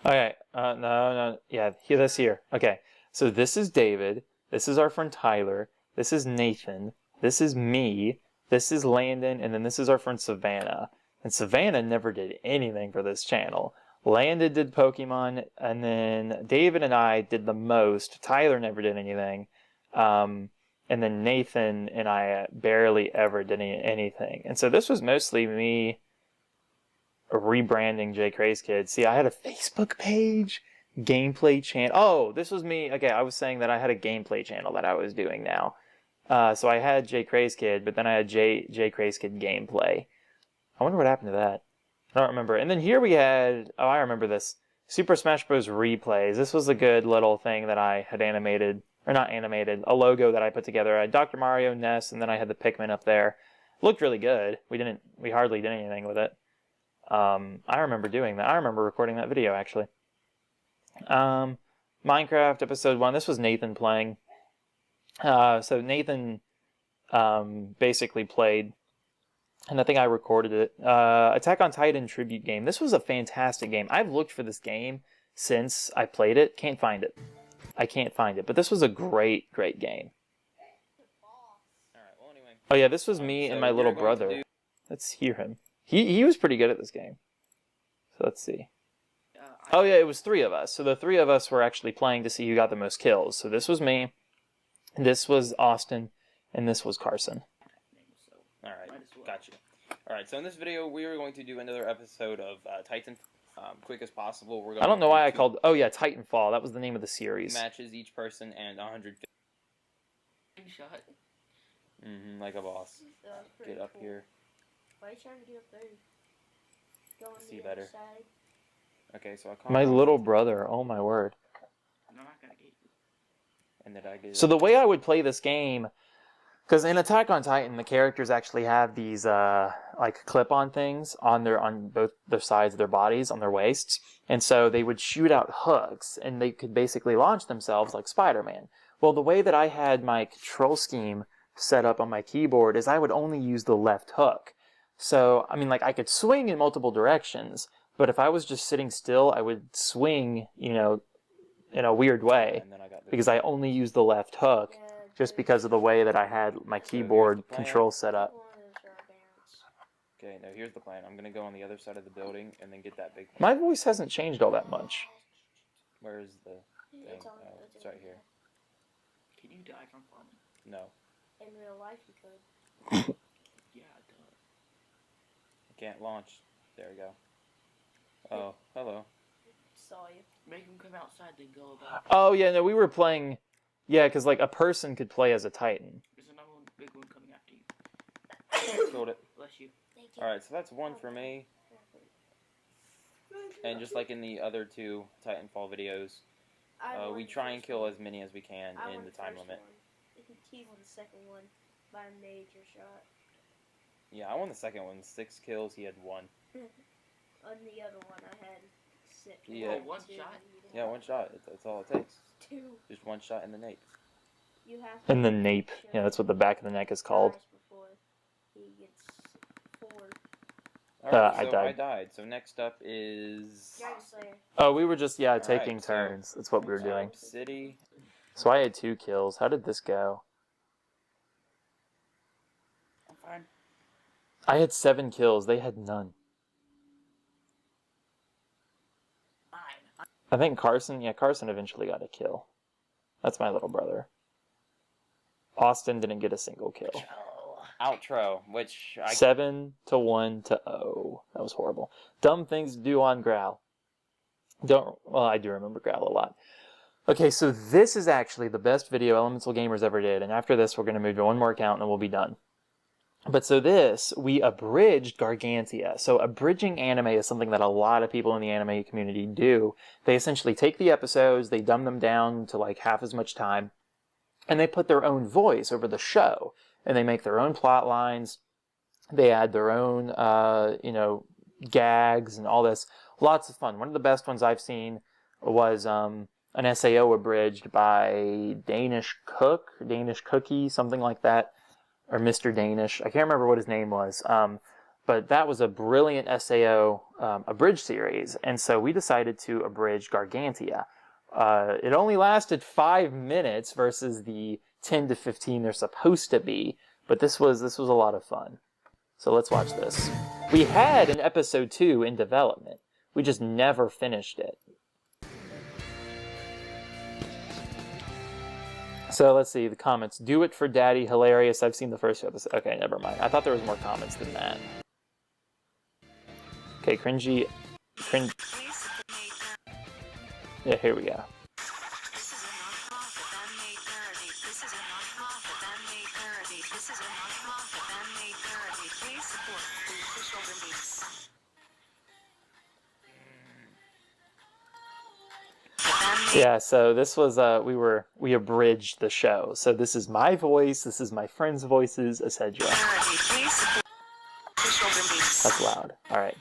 Okay, no, yeah, this here. Okay, so this is David, this is our friend Tyler, this is Nathan, this is me, this is Landon, and then this is our friend Savannah. And Savannah never did anything for this channel. Landon did Pokemon, and then David and I did the most. Tyler never did anything. And then Nathan and I barely ever did anything. And so this was mostly me rebranding J Craze Kid. See, I had a Facebook page, gameplay channel. Oh, this was me. Okay, I was saying that I had a gameplay channel that I was doing now. So I had J Craze Kid, but then I had J Craze Kid gameplay. I wonder what happened to that. I don't remember. And then here we had, oh, I remember this. Super Smash Bros. Replays. This was a good little thing that I had animated, or not animated, a logo that I put together. I had Dr. Mario, Ness, and then I had the Pikmin up there. Looked really good. We hardly did anything with it. I remember doing that. I remember recording that video, actually. Minecraft Episode 1. This was Nathan playing. So Nathan basically played, and I think I recorded it. Attack on Titan Tribute Game. This was a fantastic game. I've looked for this game since I played it. Can't find it. I can't find it. But this was a great, great game. Alright, well anyway. Oh yeah, this was me and my little brother. Let's hear him. He was pretty good at this game. So let's see. Oh yeah, it was 3 of us. So the 3 of us were actually playing to see who got the most kills. So this was me, this was Austin, and this was Carson. Alright, gotcha. Alright, so in this video, we are going to do another episode of Titan, quick as possible. We're going I don't know why I to called... Oh yeah, Titanfall. That was the name of the series. matches each person and 150. Shot. Like a boss. That was pretty Get up cool. here. Why are you trying to get up there? Go on See the better. other side. Okay, so I call My little brother. Oh my word. I'm not gonna get you. And did I get So the way I would play this game... Because in Attack on Titan, the characters actually have these like clip-on things on both their sides of their bodies, on their waists, and so they would shoot out hooks, and they could basically launch themselves like Spider-Man. Well, the way that I had my control scheme set up on my keyboard is I would only use the left hook. So I mean, like I could swing in multiple directions, but if I was just sitting still, I would swing, you know, in a weird way And then I got the because I only used the left hook. Yeah, Just because of the way that I had my keyboard control set up. Okay, now here's the plan. I'm gonna go on the other side of the building and then get that big. My voice hasn't changed all that much. Where is the thing? It's on, Oh, it's it's right here. Can you die from falling? No, In real life, you could. Yeah, duh. I can't launch. There we go. Oh, hello. Saw you. Make him come outside, then go about. Oh yeah, no, we were playing. Yeah, because like a person could play as a Titan. There's another one, big one coming after you. Killed it. Bless you. Thank you. Alright, so that's 1 for me. And just like in the other 2 Titanfall videos, we try and kill as many as we can in the time limit. He won the second one by a major shot. Yeah, I won the second one. 6 kills, he had 1. On the other one, I had 6. Yeah. Oh, one Two, shot? you didn't Yeah, have 1 shot. That's all it takes. 2. Just 1 shot in the nape. You have to And the nape. Yeah, that's what the back of the neck is called. dies before he gets forward. Alright, I so died. I died. So next up is Dragon Slayer. Oh, we were just, Alright, taking so- turns. That's what we were doing. City. So I had 2 kills. How did this go? I'm fine. I had 7 kills. They had none. I think Carson eventually got a kill. That's my little brother. Austin didn't get a single kill. Outro, which I 7 to 1 to 0. That was horrible. Dumb things to do on Growl. I do remember Growl a lot. Okay, so this is actually the best video Elemental Gamers ever did, and after this we're going to move to one more account and we'll be done. But so we abridged Gargantia. So abridging anime is something that a lot of people in the anime community do. They essentially take the episodes, they dumb them down to like half as much time, and they put their own voice over the show. And they make their own plot lines. They add their own, gags and all this. Lots of fun. One of the best ones I've seen was an SAO abridged by Danish Cookie, something like that. Or Mr. Danish. I can't remember what his name was. But that was a brilliant SAO abridged series. And so we decided to abridge Gargantia. It only lasted 5 minutes versus the 10 to 15 they're supposed to be. But this was a lot of fun. So let's watch this. We had an episode 2 in development. We just never finished it. So let's see the comments. Do it for daddy, hilarious. I've seen the first episode. Okay, never mind. I thought there was more comments than that. Okay, cringy. Yeah, here we go. Yeah, so this was we abridged the show. So this is my voice, this is my friends' voices, etc. That's loud. All right.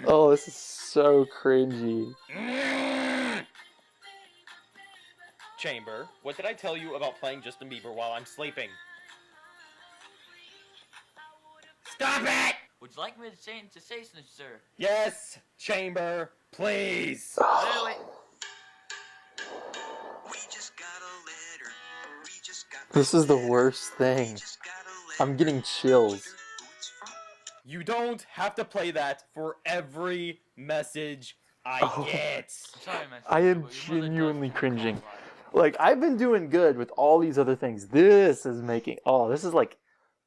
Oh, this is so cringy. Chamber, what did I tell you about playing Justin Bieber while I'm sleeping? Stop it! Would you like me to say something, sir? Yes, Chamber, please. This is the worst thing. I'm getting chills. You don't have to play that for every message I get. Sorry, man. I am genuinely cringing. Like, I've been doing good with all these other things. This is like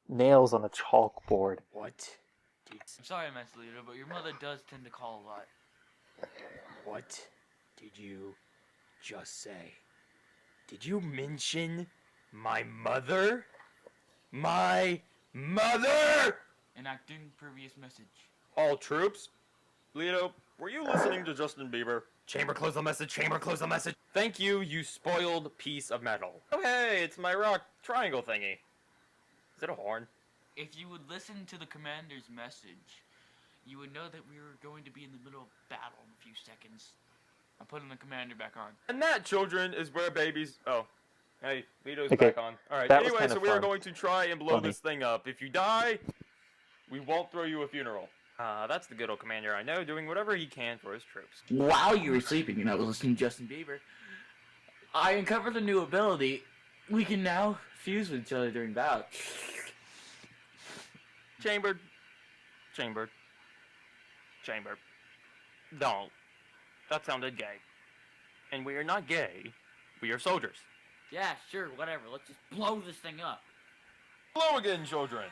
nails on a chalkboard. What? I'm sorry, Master Leader, but your mother does tend to call a lot. What did you just say? Did you mention my mother? My mother! Enacting previous message. All troops. Leto, were you listening to Justin Bieber? Chamber, close the message. Chamber, close the message. Thank you, you spoiled piece of metal. Oh, hey, it's my rock triangle thingy. Is it a horn? If you would listen to the commander's message, you would know that we were going to be in the middle of battle in a few seconds. I'm putting the commander back on. And that, children, is where babies... Oh. Hey, Leto's Okay, back on. Alright, that was anyway, kinda so we are fun. going to try and blow Funny. this thing up. If you die, we won't throw you a funeral. That's the good old commander I know, doing whatever he can for his troops. While you were sleeping and I was listening to Justin Bieber, I uncovered a new ability. We can now fuse with each other during battle. Chambered. Don't. That sounded gay. And we are not gay. We are soldiers. Yeah, sure, whatever. Let's just blow this thing up. Hello again, children.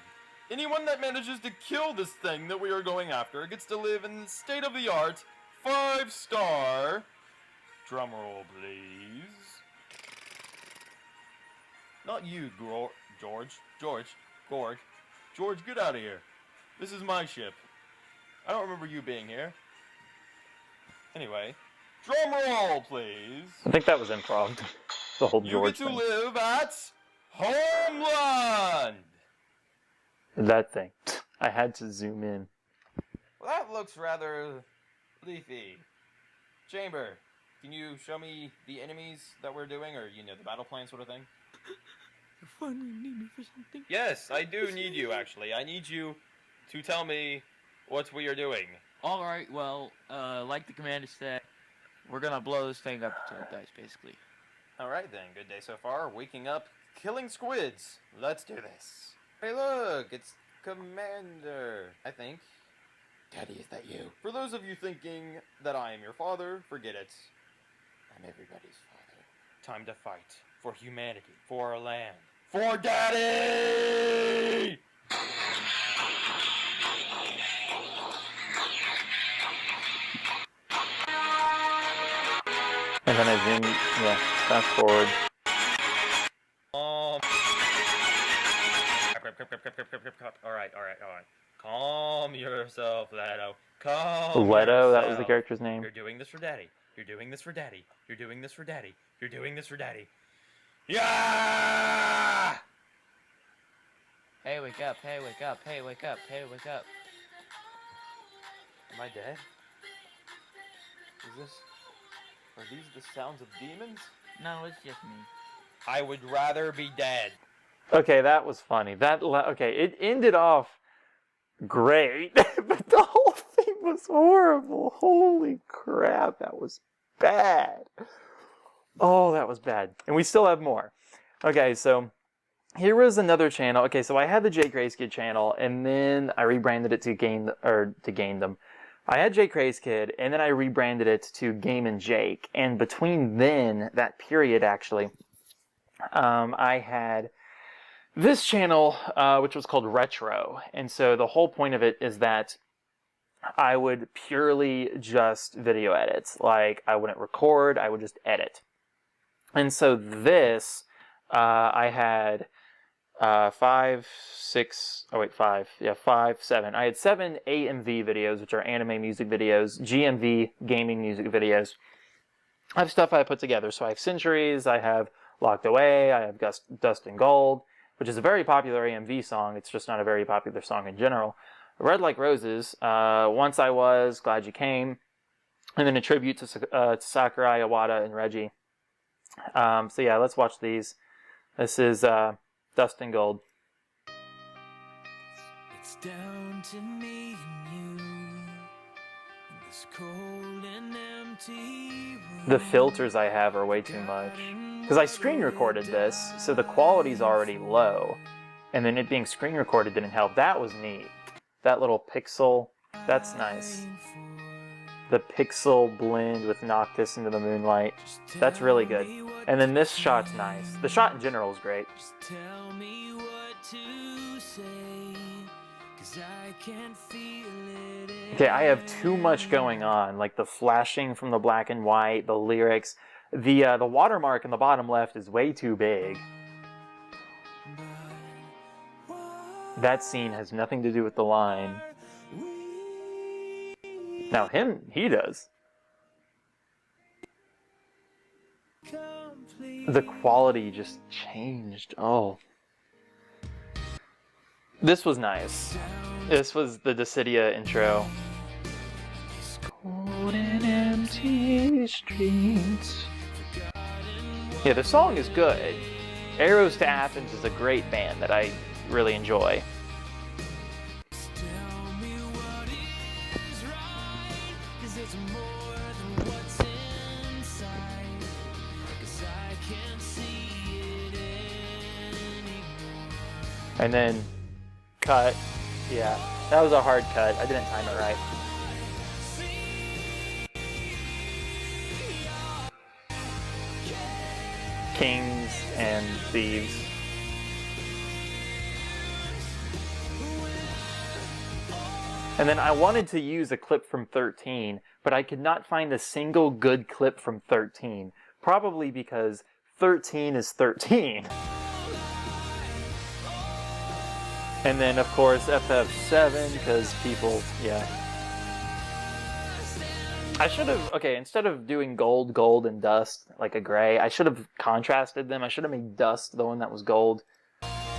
Anyone that manages to kill this thing that we are going after gets to live in state-of-the-art, 5-star... Drumroll, please. Not you, George. George, get out of here. This is my ship. I don't remember you being here. Anyway, drumroll, please. I think that was improv. The whole You George get to thing. live at Homeland. That thing. I had to zoom in. Well, that looks rather leafy. Chamber, Can you show me the enemies that we're doing, or the battle plan sort of thing? You finally need me for something? Yes, I do need you. Actually, I need you to tell me what we are doing. Alright, well, like the commander said, we're gonna blow this thing up to the dice, basically. All right then. Good day so far. Waking up, killing squids. Let's do this. Hey, look, it's Commander. I think. Daddy, is that you? For those of you thinking that I am your father, forget it. I'm everybody's father. Time to fight for humanity, for our land, for Daddy! And then I zoom, yeah, fast forward. Alright. Calm yourself, Leto. Calm Leto, that was the yourself. character's name. You're doing this for Daddy. You're doing this for Daddy. You're doing this for Daddy. You're doing this for Daddy. Yeah! Hey, wake up, hey, wake up, hey, wake up, hey, wake up. Am I dead? Are these the sounds of demons? No, it's just me. I would rather be dead. Okay, that was funny. Okay, it ended off great, but the whole thing was horrible. Holy crap, that was bad. Oh, that was bad. And we still have more. Okay, so here was another channel. Okay, so I had the Jay Craze Kid channel, and then I rebranded it to Gaindom. I had Jay Craze Kid, and then I rebranded it to Game and Jake. And between then, that period actually, I had this channel, which was called Retro. And so the whole point of it is that I would purely just video edit. Like, I wouldn't record, I would just edit. And so this, I had 5, 7. I had 7 AMV videos, which are anime music videos, GMV, gaming music videos. I have stuff I put together. So I have Centuries, I have Locked Away, I have Dust and Gold, which is a very popular AMV song. It's just not a very popular song in general. Red Like Roses, Once I Was, Glad You Came, and then a tribute to Sakurai, Iwata, and Reggie. So yeah, let's watch these. This is Dust and Gold. It's down to me and you in this cold and empty room. The filters I have are way too much. Because I screen recorded this, so the quality's already low. And then it being screen recorded didn't help. That was neat. That little pixel, that's nice. The pixel blend with Noctis into the moonlight. That's really good. And then this shot's nice. The shot in general is great. Tell me what to say, 'cause I can't feel it. Okay, I have too much going on. Like the flashing from the black and white, the lyrics. The watermark in the bottom left is way too big. That scene has nothing to do with the line. Now he does. The quality just changed. Oh. This was nice. This was the Dissidia intro. Cold and empty streets. Yeah, the song is good. Arrows to Athens is a great band that I really enjoy. And then cut. Yeah, that was a hard cut. I didn't time it right. Kings and Thieves. And then I wanted to use a clip from 13, but I could not find a single good clip from 13. Probably because 13 is 13. And then, of course, FF7, because people, yeah. I should have, okay, instead of doing gold, and dust, like a gray, I should have contrasted them. I should have made dust the one that was gold,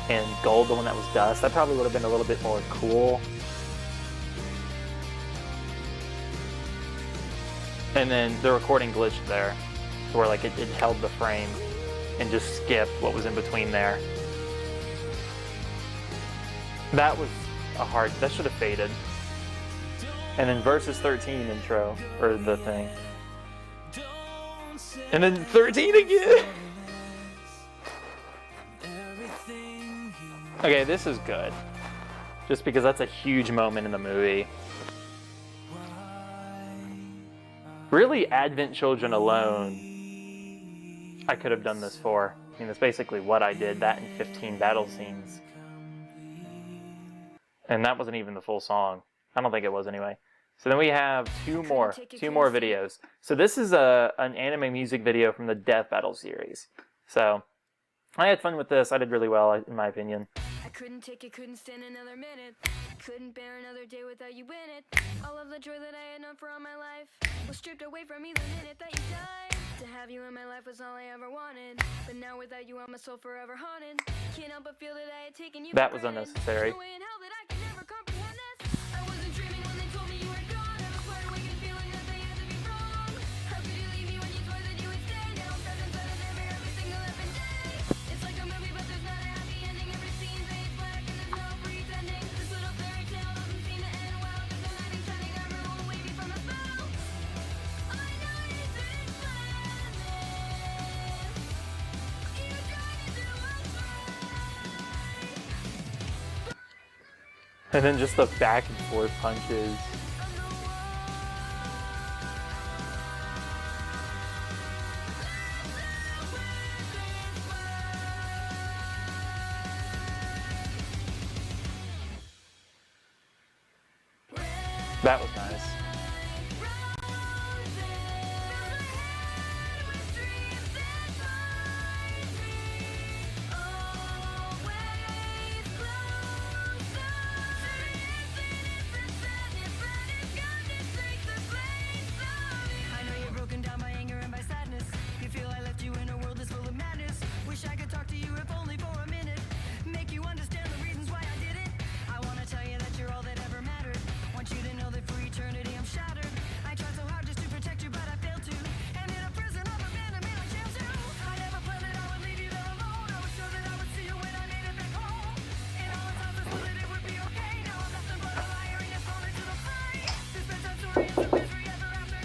and gold the one that was dust. That probably would have been a little bit more cool. And then the recording glitched there, to where like it held the frame and just skipped what was in between there. That was that should have faded. And then Versus 13 intro, or the thing. And then 13 again! Okay, this is good. Just because that's a huge moment in the movie. Really, Advent Children alone, I could have done this for. I mean, that's basically what I did, that and 15 battle scenes. And that wasn't even the full song. I don't think it was anyway. So then we have two more videos. So this is an anime music video from the Death Battle series. So I had fun with this. I did really well, in my opinion. I couldn't take it, couldn't stand another minute. Couldn't bear another day without you in it. All of the joy that I had known for all my life was stripped away from me the minute that you died. To have you in my life was all I ever wanted. But now without you, I'm my soul forever haunted. Can't help but feel that I had taken you That for was granted. unnecessary. No way in hell that I could never comprehend this. I wasn't dreaming when they told me you were gone. I was wide awake and feeling that they had to be wrong. How could you leave me when you swore that you would stay? Now I'm trapped inside a nightmare every single effing day. It's like a movie, but there's not a happy ending. Every scene fades black and there's no pretending. This little fairy tale doesn't seem to end well. Cause the night is shining armor won't away me from a spell. I know you've been planning. You're trying to do what's right. And then just the back and forth punches. That was nice. I know you're broken down by anger and by sadness. You feel I left you in a world that's full of madness. Wish I could talk to you if only for a minute. Make you understand the reasons why I did it. I wanna tell you that you're all that ever mattered. Want you to know that for eternity I'm shattered. I tried so hard just to protect you, but I failed to. And in a prison of abandonment I jailed you. I never planned that I would leave you there alone. I was sure that I would see you when I made it back home. And all the times I swore that it would be okay. Now I'm nothing but a liar and you're thrown into the fray. This bedtime story is a misery ever after.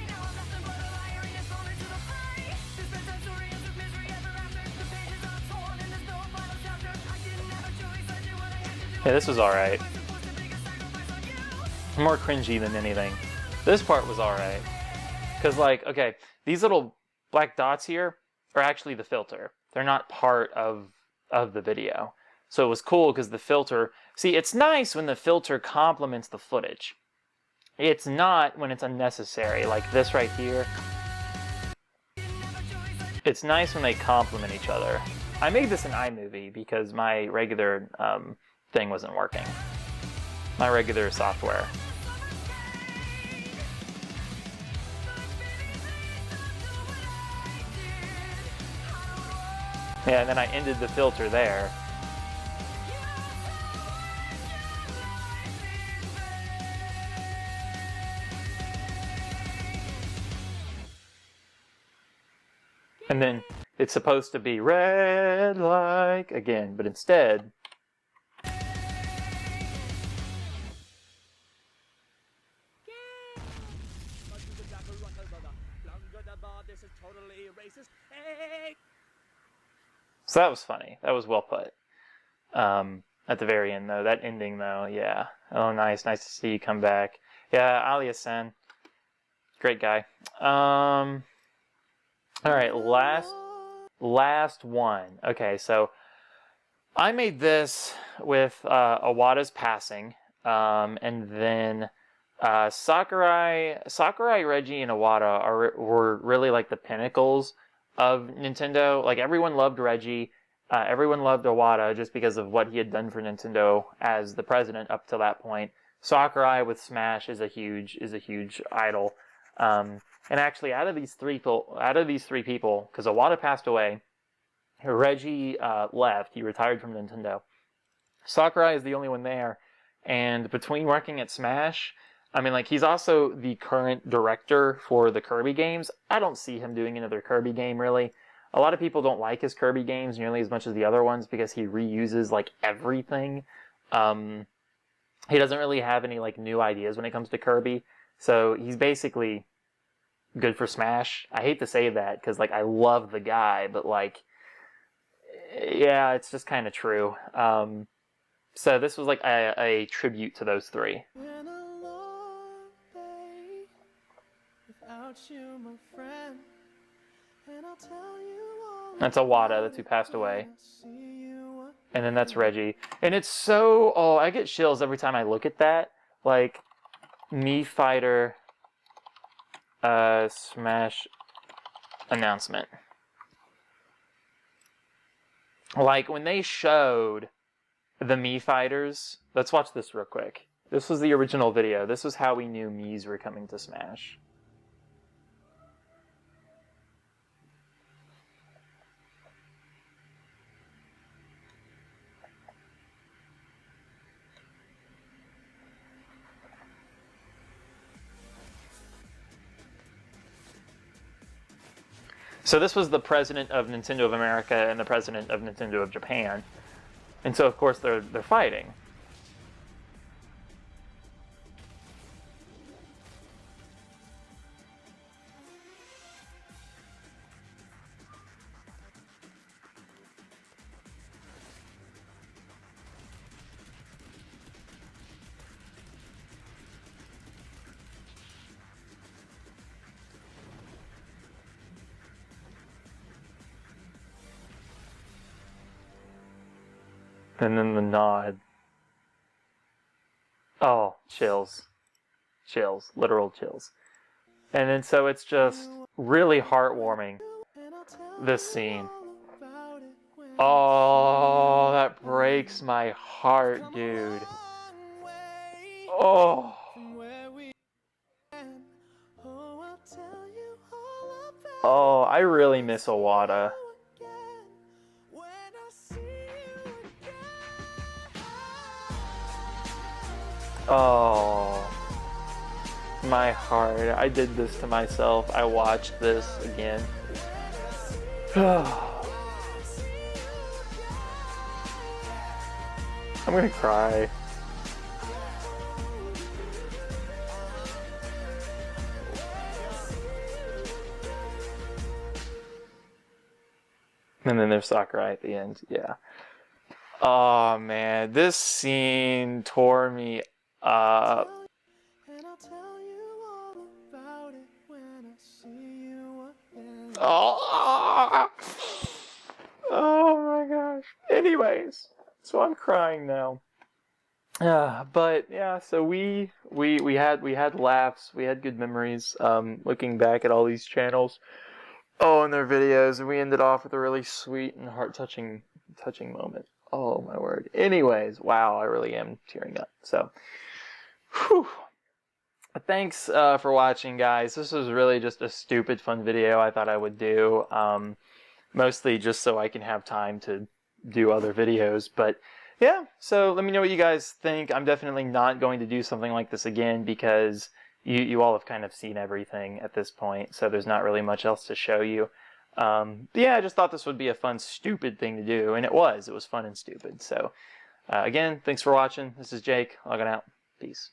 Now I'm nothing but a liar and you're thrown into the fray. This bedtime story is a misery ever after. The pages are torn and there's no final chapter. I didn't have a choice, I did what I had to do. Yeah, this was alright. I was supposed to make a sacrifice on you. More cringy than anything. This part was alright. Because, like, okay, these little black dots here are actually the filter. They're not part of the video. So it was cool because the filter... See, it's nice when the filter complements the footage. It's not when it's unnecessary, like this right here. It's nice when they complement each other. I made this in iMovie because my regular thing wasn't working. My regular software. Yeah, and then I ended the filter there. And then it's supposed to be red like again, but instead... So that was funny. That was well put. At the very end, though. That ending, though, yeah. Oh, nice. Nice to see you come back. Yeah, Alia-san. Great guy. Alright, last one. Okay, so I made this with Iwata's passing, and then Sakurai, Reggie, and Iwata were really like the pinnacles of Nintendo. Like, everyone loved Reggie, everyone loved Iwata just because of what he had done for Nintendo as the president up to that point. Sakurai with Smash is a huge idol. And actually, out of these three people, because Iwata passed away, Reggie left. He retired from Nintendo. Sakurai is the only one there, And between working at Smash, I mean, like, he's also the current director for the Kirby games. I don't see him doing another Kirby game, really. A lot of people don't like his Kirby games nearly as much as the other ones because he reuses, like, everything. He doesn't really have any, like, new ideas when it comes to Kirby. So he's basically good for Smash. I hate to say that because, like, I love the guy, but, like, yeah, it's just kind of true. So this was, like, a tribute to those three. That's Iwata, that's who passed away. And then that's Reggie. And it's so... Oh, I get chills every time I look at that. Like, Mii Fighter Smash announcement. Like, when they showed the Mii Fighters... Let's watch this real quick. This was the original video. This was how we knew Miis were coming to Smash. So this was the president of Nintendo of America and the president of Nintendo of Japan. And so, of course, they're fighting. And then the nod. Oh, chills. Chills. Literal chills. And then so it's just really heartwarming, this scene. Oh, that breaks my heart, dude. Oh. Oh, I really miss Iwata. Oh, my heart. I did this to myself. I watched this again. I'm gonna cry. And then there's Sakurai at the end, yeah. Oh man, this scene tore me up. Oh, oh my gosh. Anyways, so I'm crying now. But yeah, so we had laughs, we had good memories. Looking back at all these channels, and their videos, and we ended off with a really sweet and heart-touching moment. Oh my word. Anyways, wow, I really am tearing up. So, whew. Thanks for watching, guys. This was really just a stupid fun video I thought I would do. Mostly just so I can have time to do other videos. But yeah, so let me know what you guys think. I'm definitely not going to do something like this again because you all have kind of seen everything at this point. So there's not really much else to show you. But yeah, I just thought this would be a fun, stupid thing to do, and it was. It was fun and stupid. So, again, thanks for watching. This is Jake, logging out. Peace.